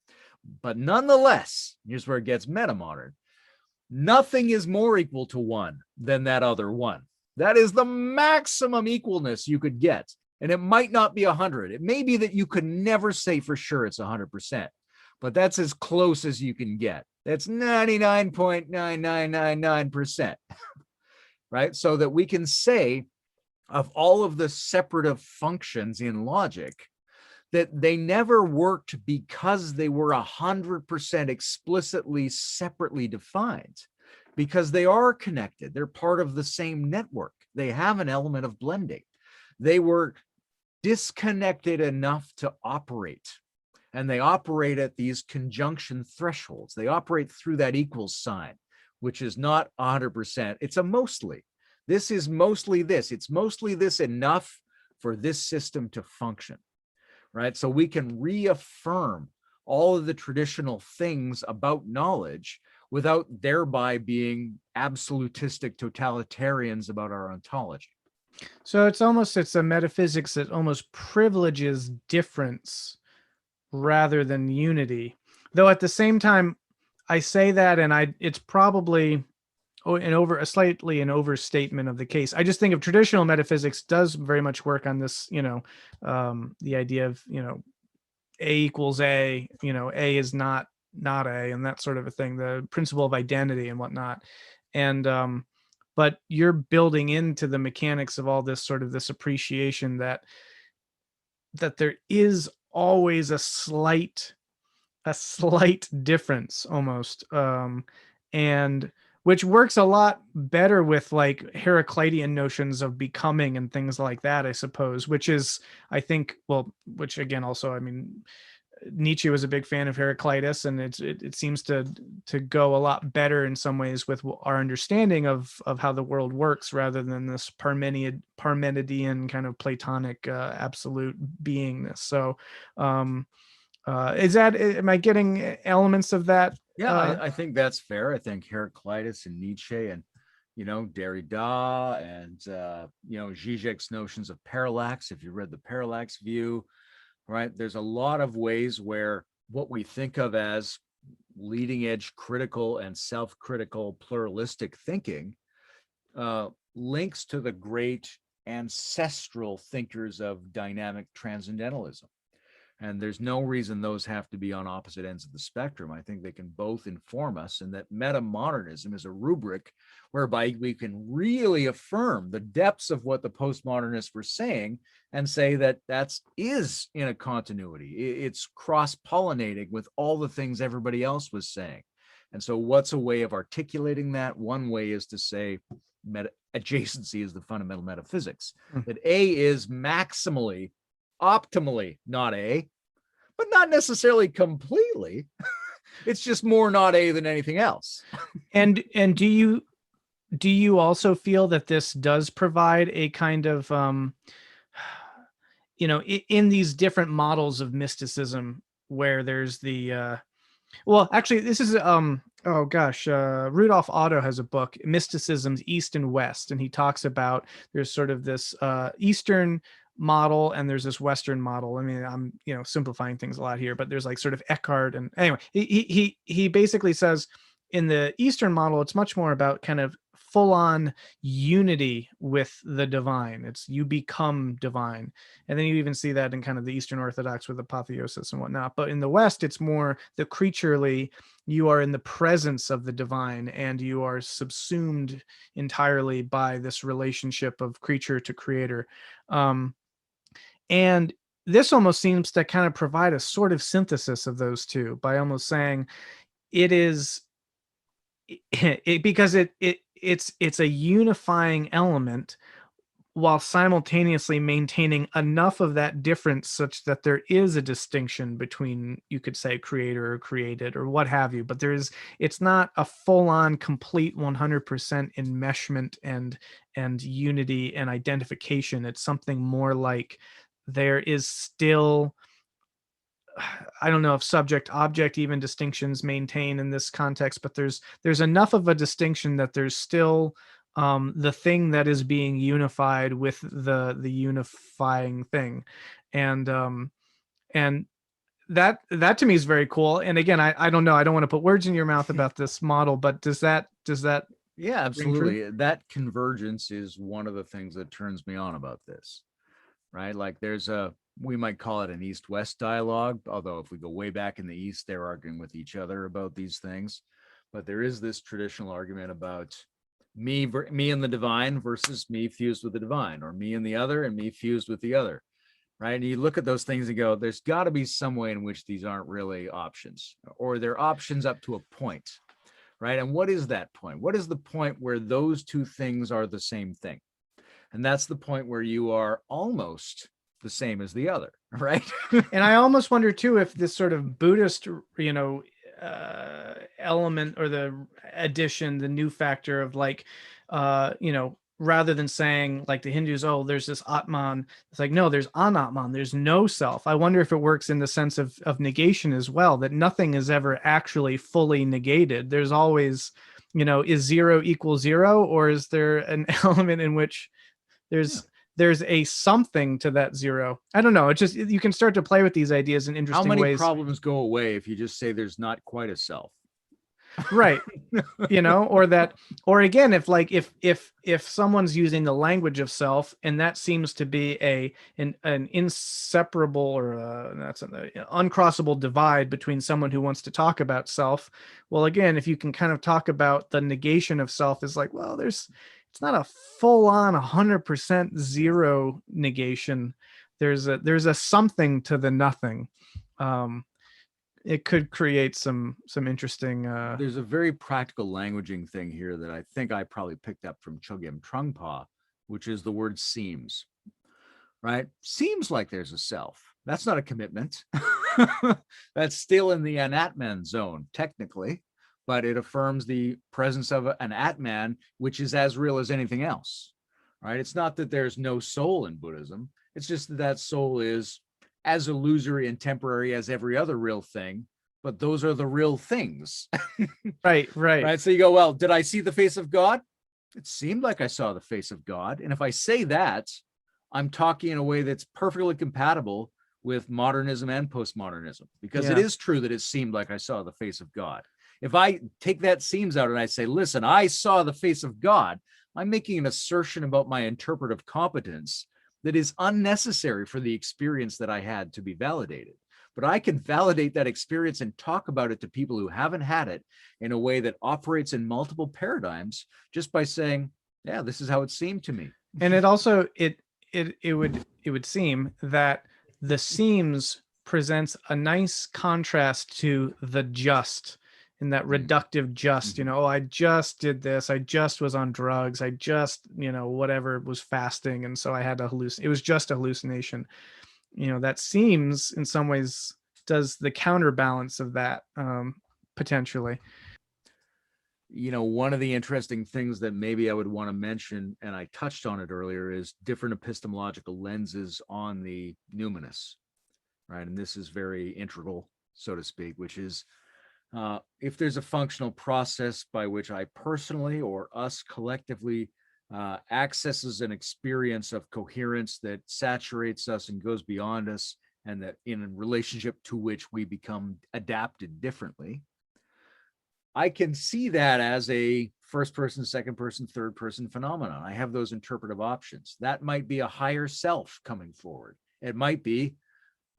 But nonetheless, here's where it gets metamodern. Nothing is more equal to one than that other one. That is the maximum equalness you could get. And it might not be 100. It may be that you could never say for sure it's 100%. But that's as close as you can get. That's 99.9999%, right? So that we can say of all of the separative functions in logic that they never worked because they were 100% explicitly separately defined, because they are connected. They're part of the same network. They have an element of blending. They were disconnected enough to operate. And they operate at these conjunction thresholds. They operate through that equals sign, which is not 100%. It's a mostly. This is mostly this. It's mostly this enough for this system to function, right? So we can reaffirm all of the traditional things about knowledge without thereby being absolutistic totalitarians about our ontology. So it's a metaphysics that almost privileges difference rather than unity. Though at the same time, I say that, and it's probably a slightly an overstatement of the case. I just think of traditional metaphysics does very much work on this, the idea of, A equals A, A is not A, and that sort of a thing, the principle of identity and whatnot. And, but you're building into the mechanics of all this sort of this appreciation that there is always a slight difference almost, and which works a lot better with like Heraclitean notions of becoming and things like that, I suppose, which is, I think, well, which again, also, I mean, Nietzsche was a big fan of Heraclitus, and it seems to go a lot better in some ways with our understanding of how the world works, rather than this Parmenidean kind of Platonic absolute beingness. So, am I getting elements of that? Yeah, I think that's fair. I think Heraclitus and Nietzsche and, Derrida and, Zizek's notions of parallax, if you read the parallax view, right? There's a lot of ways where what we think of as leading edge critical and self-critical pluralistic thinking links to the great ancestral thinkers of dynamic transcendentalism. And there's no reason those have to be on opposite ends of the spectrum. I think they can both inform us, and that metamodernism is a rubric whereby we can really affirm the depths of what the postmodernists were saying and say that that is in a continuity. It's cross-pollinating with all the things everybody else was saying. And so what's a way of articulating that? One way is to say adjacency is the fundamental metaphysics, that A is maximally, optimally not A, but not necessarily completely. It's just more not A than anything else. And do you also feel that this does provide a kind of in these different models of mysticism where there's the well, actually, this is Rudolf Otto has a book, Mysticism's East and West, and he talks about there's sort of this Eastern model and there's this Western model. I mean, I'm simplifying things a lot here, but there's like sort of Eckhart, and anyway, he basically says in the Eastern model, it's much more about kind of full-on unity with the divine. It's you become divine. And then you even see that in kind of the Eastern Orthodox with apotheosis and whatnot. But in the West, it's more the creaturely, you are in the presence of the divine and you are subsumed entirely by this relationship of creature to creator. And this almost seems to kind of provide a sort of synthesis of those two by almost saying it is because it's a unifying element while simultaneously maintaining enough of that difference such that there is a distinction between, you could say, creator or created or what have you, but it's not a full-on complete 100% enmeshment and unity and identification. It's something more like there is still, I don't know if subject object even distinctions maintain in this context, but there's enough of a distinction that there's still the thing that is being unified with the unifying thing. And that to me is very cool. And again, I don't know, I don't want to put words in your mouth about this model, but does that yeah, absolutely. That convergence is one of the things that turns me on about this, right? Like we might call it an East-West dialogue, although if we go way back in the East, they're arguing with each other about these things. But there is this traditional argument about me and the divine versus me fused with the divine, or me and the other and me fused with the other, right? And you look at those things and go, there's got to be some way in which these aren't really options, or they're options up to a point, right? And what is that point? What is the point where those two things are the same thing? And that's the point where you are almost the same as the other, right? And I almost wonder too if this sort of Buddhist, element or the addition, the new factor of like, rather than saying like the Hindus, oh, there's this Atman, it's like, no, there's Anatman, there's no self. I wonder if it works in the sense of negation as well, that nothing is ever actually fully negated. There's always, is zero equal zero, or is there an element in which there's a something to that zero? I don't know. It's just, you can start to play with these ideas in interesting ways. How many problems go away if you just say there's not quite a self? Right. Or again, if someone's using the language of self, and that seems to be an inseparable or that's an uncrossable divide between someone who wants to talk about self. Well, again, if you can kind of talk about the negation of self is like, well, it's not a full-on 100% zero negation. There's a something to the nothing. It could create some interesting. There's a very practical languaging thing here that I think I probably picked up from Chogyam Trungpa, which is the word seems. Right? Seems like there's a self. That's not a commitment. That's still in the Anatman zone, technically. But it affirms the presence of an Atman, which is as real as anything else, right? It's not that there's no soul in Buddhism. It's just that soul is as illusory and temporary as every other real thing, but those are the real things. Right. So you go, well, did I see the face of God? It seemed like I saw the face of God. And if I say that, I'm talking in a way that's perfectly compatible with modernism and postmodernism, because it is true that it seemed like I saw the face of God. If I take that seems out and I say, listen, I saw the face of God, I'm making an assertion about my interpretive competence that is unnecessary for the experience that I had to be validated. But I can validate that experience and talk about it to people who haven't had it in a way that operates in multiple paradigms just by saying, yeah, this is how it seemed to me. And it also it would seem that the seams presents a nice contrast to the just, in that reductive just, oh, I just did this, I just was on drugs, I just, whatever, was fasting, and so I had a hallucination. It was just a hallucination. That seems in some ways does the counterbalance of that, potentially. One of the interesting things that maybe I would want to mention, and I touched on it earlier, is different epistemological lenses on the numinous, right? And this is very integral, so to speak, which is if there's a functional process by which I personally or us collectively accesses an experience of coherence that saturates us and goes beyond us, and that in a relationship to which we become adapted differently, I can see that as a first person, second person, third person phenomenon. I have those interpretive options. That might be a higher self coming forward. It might be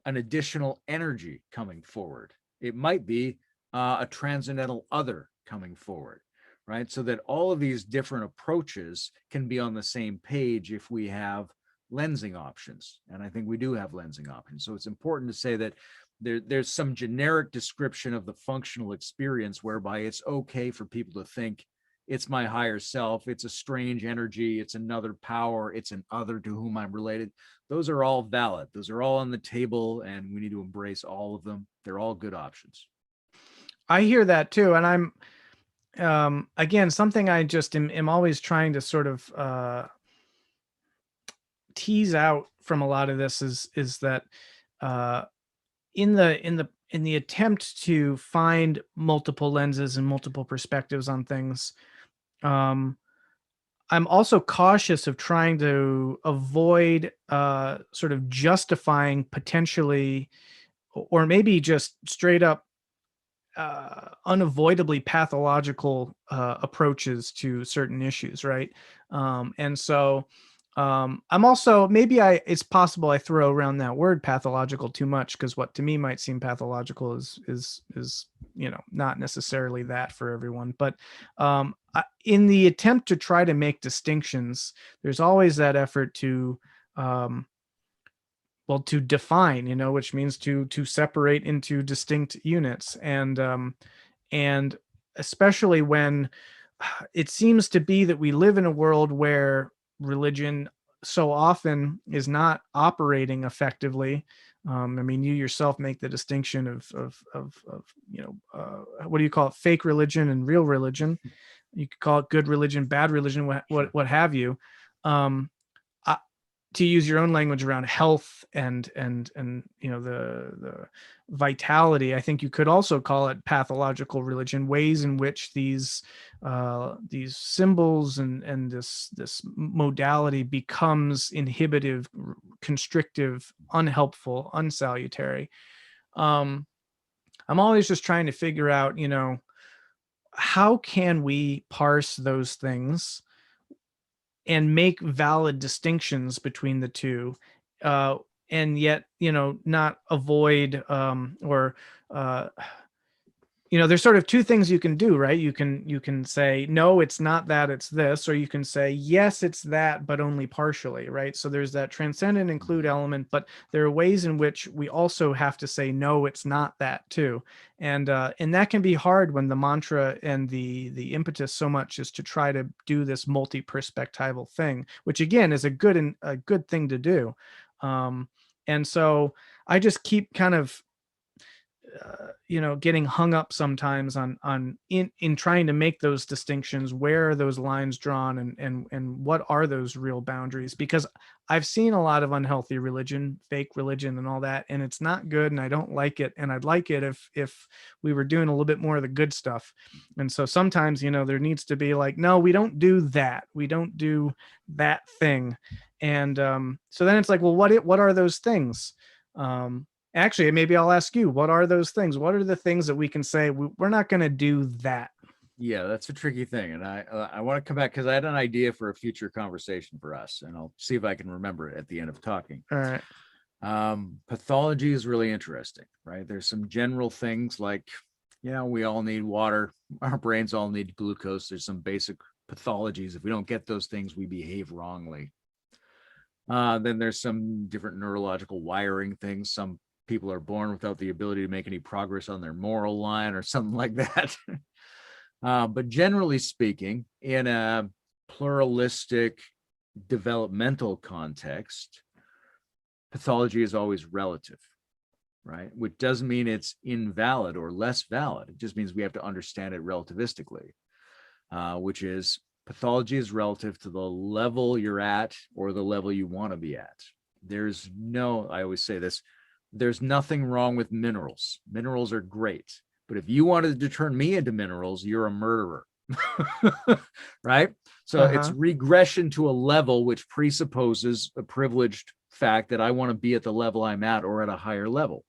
an additional energy coming forward. It might be a transcendental other coming forward, right? So that all of these different approaches can be on the same page if we have lensing options. And I think we do have lensing options. So it's important to say that there's some generic description of the functional experience whereby it's okay for people to think it's my higher self, it's a strange energy, it's another power, it's an other to whom I'm related. Those are all valid. Those are all on the table, and we need to embrace all of them. They're all good options. I hear that too. And I'm, again, something I just am always trying to sort of tease out from a lot of this is that in the attempt to find multiple lenses and multiple perspectives on things, I'm also cautious of trying to avoid sort of justifying potentially, or maybe just straight up unavoidably pathological approaches to certain issues, right? And so I'm also, it's possible I throw around that word pathological too much, because what to me might seem pathological is not necessarily that for everyone. But in the attempt to try to make distinctions, there's always that effort to to define, which means to separate into distinct units, and especially when it seems to be that we live in a world where religion so often is not operating effectively. I mean, you yourself make the distinction of what do you call it? Fake religion and real religion. You could call it good religion, bad religion, what have you. To use your own language around health and the vitality, I think you could also call it pathological religion, ways in which these symbols and this modality becomes inhibitive, constrictive, unhelpful, unsalutary. I'm always just trying to figure out, how can we parse those things and make valid distinctions between the two, and yet, not avoid or there's sort of two things you can do, right? You can say, no, it's not that, it's this, or you can say, yes, it's that, but only partially, right? So there's that transcend and include element, but there are ways in which we also have to say, no, it's not that too. And that can be hard when the mantra and the impetus so much is to try to do this multi-perspectival thing, which again is a good thing to do. And so I just keep kind of getting hung up sometimes on in trying to make those distinctions. Where are those lines drawn, and what are those real boundaries? Because I've seen a lot of unhealthy religion, fake religion and all that, and it's not good, and I don't like it. And I'd like it if we were doing a little bit more of the good stuff. And so sometimes, there needs to be like, no, we don't do that. We don't do that thing. And so then it's like, well, what are those things? Actually, maybe I'll ask you, what are those things? What are the things that we can say, we're not going to do that? Yeah, that's a tricky thing, and I want to come back because I had an idea for a future conversation for us, and I'll see if I can remember it at the end of talking. All right. Pathology is really interesting, right? There's some general things like, we all need water, our brains all need glucose. There's some basic pathologies. If we don't get those things, we behave wrongly. Then there's some different neurological wiring things. Some people are born without the ability to make any progress on their moral line or something like that. But generally speaking, in a pluralistic developmental context, pathology is always relative, right? Which doesn't mean it's invalid or less valid. It just means we have to understand it relativistically, which is pathology is relative to the level you're at or the level you want to be at. I always say this, there's nothing wrong with minerals. Minerals are great. But if you wanted to turn me into minerals, you're a murderer, right? So it's regression to a level which presupposes a privileged fact that I want to be at the level I'm at or at a higher level.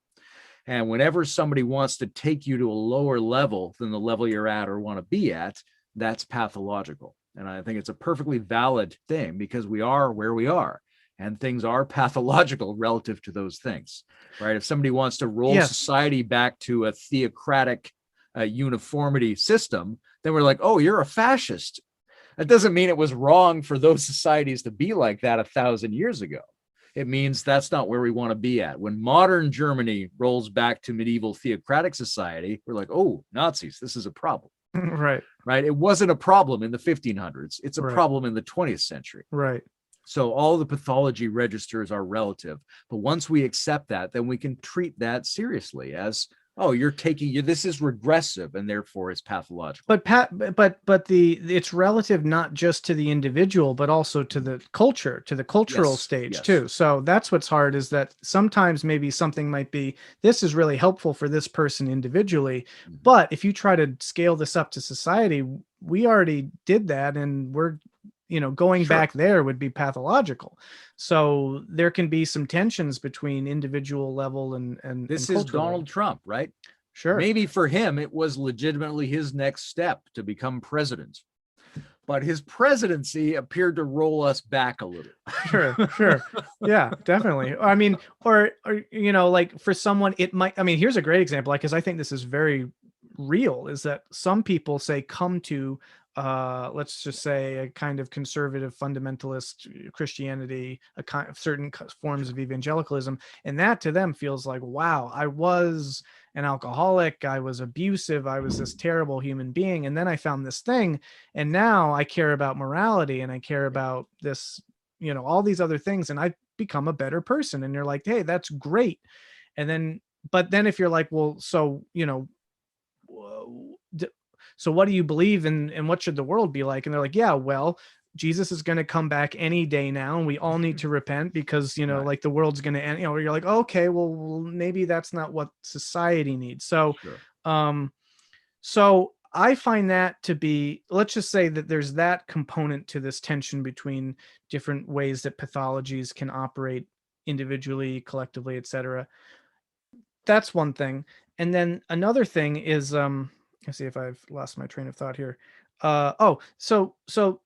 And whenever somebody wants to take you to a lower level than the level you're at or want to be at, that's pathological. And I think it's a perfectly valid thing because we are where we are. And things are pathological relative to those things, right? If somebody wants to roll society back to a theocratic uniformity system, then we're like, oh, you're a fascist. That doesn't mean it was wrong for those societies to be like that 1,000 years ago. It means that's not where we want to be at. When modern Germany rolls back to medieval theocratic society, we're like, oh, Nazis, this is a problem. Right. Right. It wasn't a problem in the 1500s. It's a problem in the 20th century. Right. So all the pathology registers are relative, but once we accept that, then we can treat that seriously as, oh, this is regressive and therefore it's pathological. But it's relative not just to the individual, but also to the culture, to the cultural stage too. So that's what's hard, is that sometimes maybe something might be, this is really helpful for this person individually, but if you try to scale this up to society, we already did that, and we're going back there would be pathological. So there can be some tensions between individual level and this and is Donald Trump, right? Sure. Maybe for him, it was legitimately his next step to become president, but his presidency appeared to roll us back a little. Sure. Yeah, definitely. I mean, or like for someone, it might, here's a great example, because I think this is very real, is that some people say, come to let's just say a kind of conservative fundamentalist Christianity, a kind of certain forms of evangelicalism, and that to them feels like, wow, I was an alcoholic, I was abusive, I was this terrible human being, and then I found this thing, and now I care about morality, and I care about this, all these other things, and I've become a better person. And you're like, hey, that's great. And then, but then if you're like, well, so so what do you believe in, and what should the world be like? And they're like, yeah, well, Jesus is going to come back any day now, and we all need to repent because, like the world's going to end, you're like, okay, well, maybe that's not what society needs. So, so I find that to be, let's just say that there's that component to this tension between different ways that pathologies can operate individually, collectively, etc. That's one thing. And then another thing is, let's see if I've lost my train of thought here. So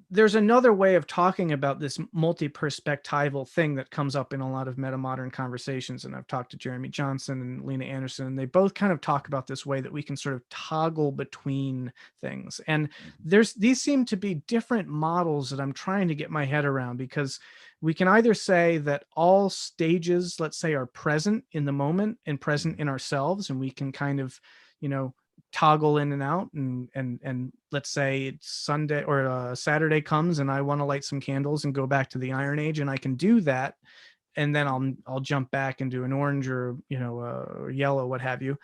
there's another way of talking about this multi-perspectival thing that comes up in a lot of metamodern conversations. And I've talked to Jeremy Johnson and Lena Anderson, and they both kind of talk about this way that we can sort of toggle between things. And these seem to be different models that I'm trying to get my head around, because we can either say that all stages, let's say, are present in the moment and present in ourselves, and we can kind of, toggle in and out, and let's say it's Sunday or Saturday comes and I want to light some candles and go back to the Iron Age, and I can do that, and then I'll jump back and do an orange or or yellow, what have you.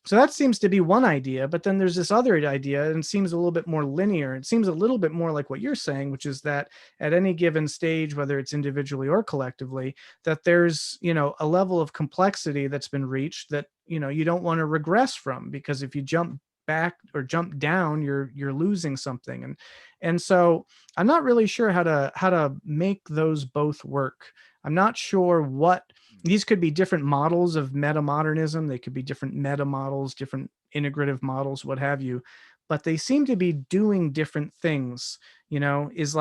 So that seems to be one idea, but then there's this other idea, and it seems a little bit more linear. It seems a little bit more like what you're saying, which is that at any given stage, whether it's individually or collectively, that there's, a level of complexity that's been reached that, you don't want to regress from, because if you jump back or jump down, you're losing something. And so I'm not really sure how to make those both work. I'm not sure what these could be. Different models of metamodernism. They could be different meta models, different integrative models, what have you. but they seem to be doing different things. Is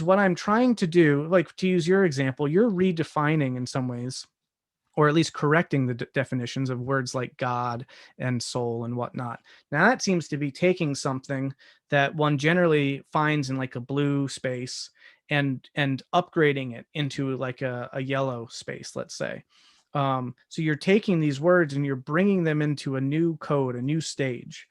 what I'm trying to do, like, to use your example, you're redefining in some ways, or at least correcting the definitions of words like God and soul and whatnot. Now that seems to be taking something that one generally finds in like a blue space and upgrading it into like a yellow space, let's say. So you're taking these words and you're bringing them into a new code, a new stage.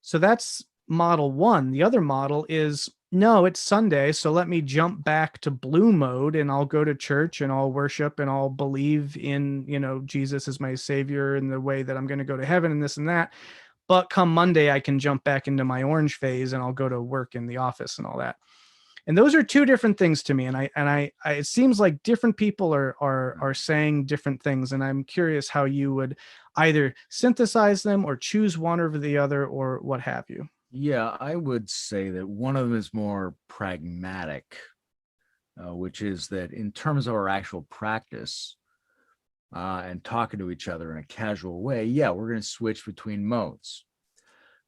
So that's model one. The other model is, no, it's Sunday, so let me jump back to blue mode and I'll go to church and I'll worship and I'll believe in, Jesus as my savior and the way that I'm going to go to heaven and this and that. But come Monday, I can jump back into my orange phase and I'll go to work in the office and all that. And those are two different things to me. And I it seems like different people are saying different things. And I'm curious how you would either synthesize them or choose one over the other or what have you. Yeah, I would say that one of them is more pragmatic, which is that in terms of our actual practice and talking to each other in a casual way, yeah, we're going to switch between modes.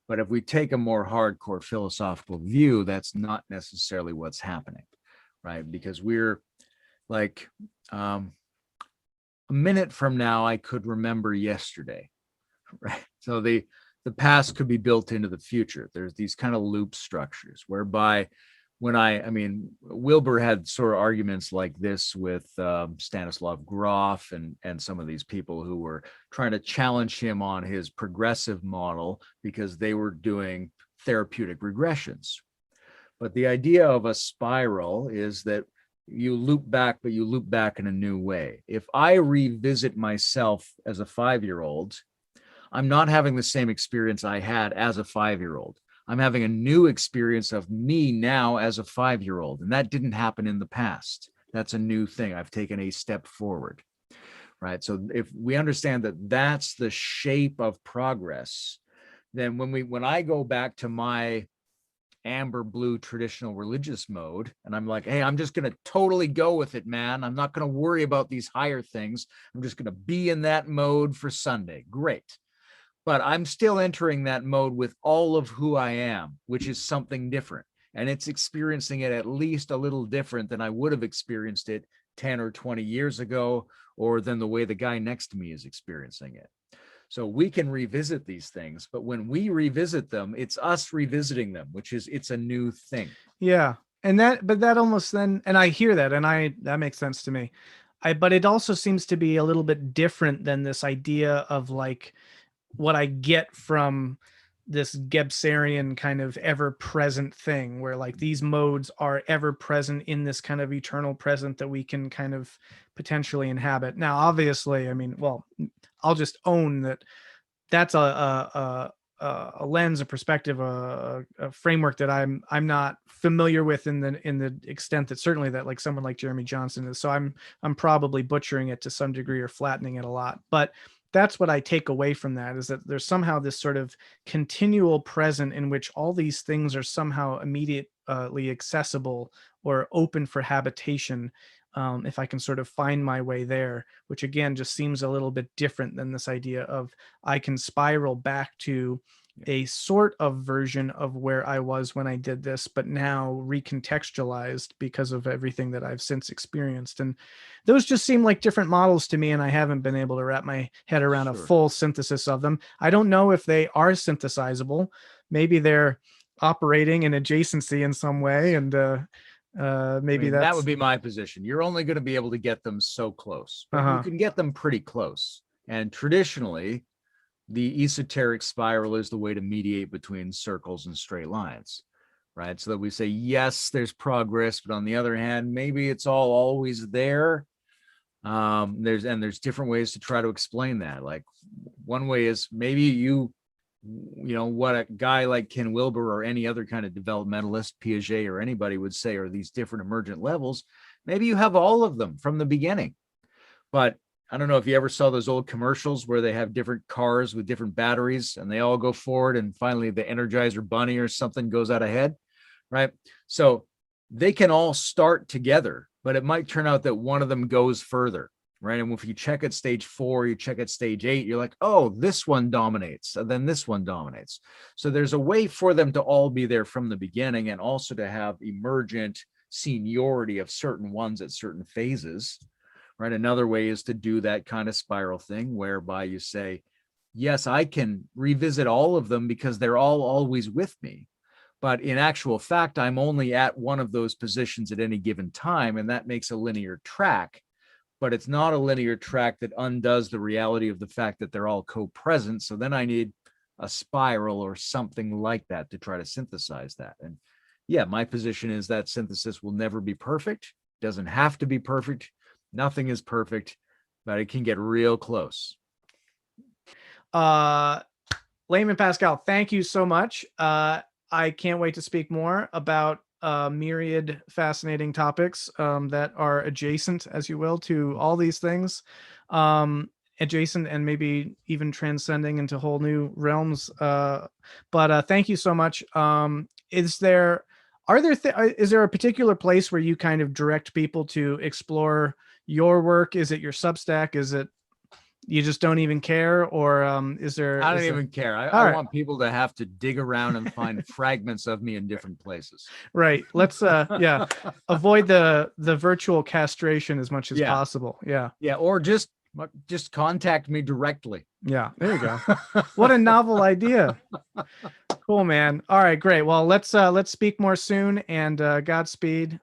But if we take a more hardcore philosophical view, that's not necessarily what's happening, right? Because we're like, a minute from now, I could remember yesterday, right? So the past could be built into the future. There's these kind of loop structures whereby Wilbur had sort of arguments like this with Stanislav Grof and some of these people who were trying to challenge him on his progressive model because they were doing therapeutic regressions. But the idea of a spiral is that you loop back, but you loop back in a new way. If I revisit myself as a 5-year-old, I'm not having the same experience I had as a 5-year-old. I'm having a new experience of me now as a 5-year-old. And that didn't happen in the past. That's a new thing. I've taken a step forward, right? So if we understand that that's the shape of progress, then when I go back to my amber blue traditional religious mode, and I'm like, hey, I'm just going to totally go with it, man. I'm not going to worry about these higher things. I'm just going to be in that mode for Sunday. Great. But I'm still entering that mode with all of who I am, which is something different. And it's experiencing it at least a little different than I would have experienced it 10 or 20 years ago, or than the way the guy next to me is experiencing it. So we can revisit these things, but when we revisit them, it's us revisiting them, which is, it's a new thing. Yeah. But that almost then, and I hear that, and that makes sense to me. But it also seems to be a little bit different than this idea of like, what I get from this Gebserian kind of ever present thing where like these modes are ever present in this kind of eternal present that we can kind of potentially inhabit. Now, obviously, I'll just own that that's a lens, a perspective, a framework that I'm not familiar with in the extent that certainly that like someone like Jeremy Johnson is. So I'm probably butchering it to some degree or flattening it a lot, but that's what I take away from that, is that there's somehow this sort of continual present in which all these things are somehow immediately accessible or open for habitation. If I can sort of find my way there, which again, just seems a little bit different than this idea of I can spiral back to a sort of version of where I was when I did this, but now recontextualized because of everything that I've since experienced. And those just seem like different models to me, and I haven't been able to wrap my head around a full synthesis of them. I don't know if they are synthesizable. Maybe they're operating in adjacency in some way, and maybe that would be my position. You're only going to be able to get them so close, but you can get them pretty close. And traditionally, the esoteric spiral is the way to mediate between circles and straight lines, right? So that we say, yes, there's progress, but on the other hand, maybe it's all always there. There's different ways to try to explain that. Like one way is maybe you know, what a guy like Ken Wilber or any other kind of developmentalist, Piaget or anybody would say are these different emergent levels. Maybe you have all of them from the beginning, but I don't know if you ever saw those old commercials where they have different cars with different batteries and they all go forward and finally the Energizer Bunny or something goes out ahead, right? So they can all start together, but it might turn out that one of them goes further. right? And if you check at stage 4, you check at stage 8, you're like, oh, this one dominates, and then this one dominates. So there's a way for them to all be there from the beginning, and also to have emergent seniority of certain ones at certain phases, right? Another way is to do that kind of spiral thing whereby you say, yes, I can revisit all of them because they're all always with me. But in actual fact, I'm only at one of those positions at any given time. And that makes a linear track, but it's not a linear track that undoes the reality of the fact that they're all co-present. So then I need a spiral or something like that to try to synthesize that. And yeah, my position is that synthesis will never be perfect. It doesn't have to be perfect. Nothing is perfect, but it can get real close. Layman Pascal, thank you so much. I can't wait to speak more about myriad fascinating topics that are adjacent, as you will, to all these things, adjacent and maybe even transcending into whole new realms. But thank you so much. Is there a particular place where you kind of direct people to explore your work? Is it your Substack? Is it you just don't even care, or is there? I don't even care. I want people to have to dig around and find fragments of me in different places. Right. Let's avoid the virtual castration as much as possible. Yeah. Yeah. Or just contact me directly. Yeah. There you go. What a novel idea. Cool, man. All right, great. Well, let's speak more soon, and Godspeed.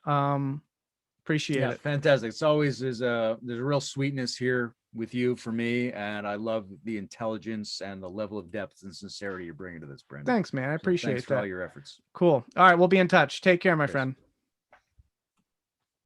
Appreciate it. Fantastic. It's always there's a real sweetness here with you for me, and I love the intelligence and the level of depth and sincerity you're bringing to this, Brendan. Thanks, man. I appreciate thanks for all your efforts. Cool. All right, we'll be in touch. Take care, my friend.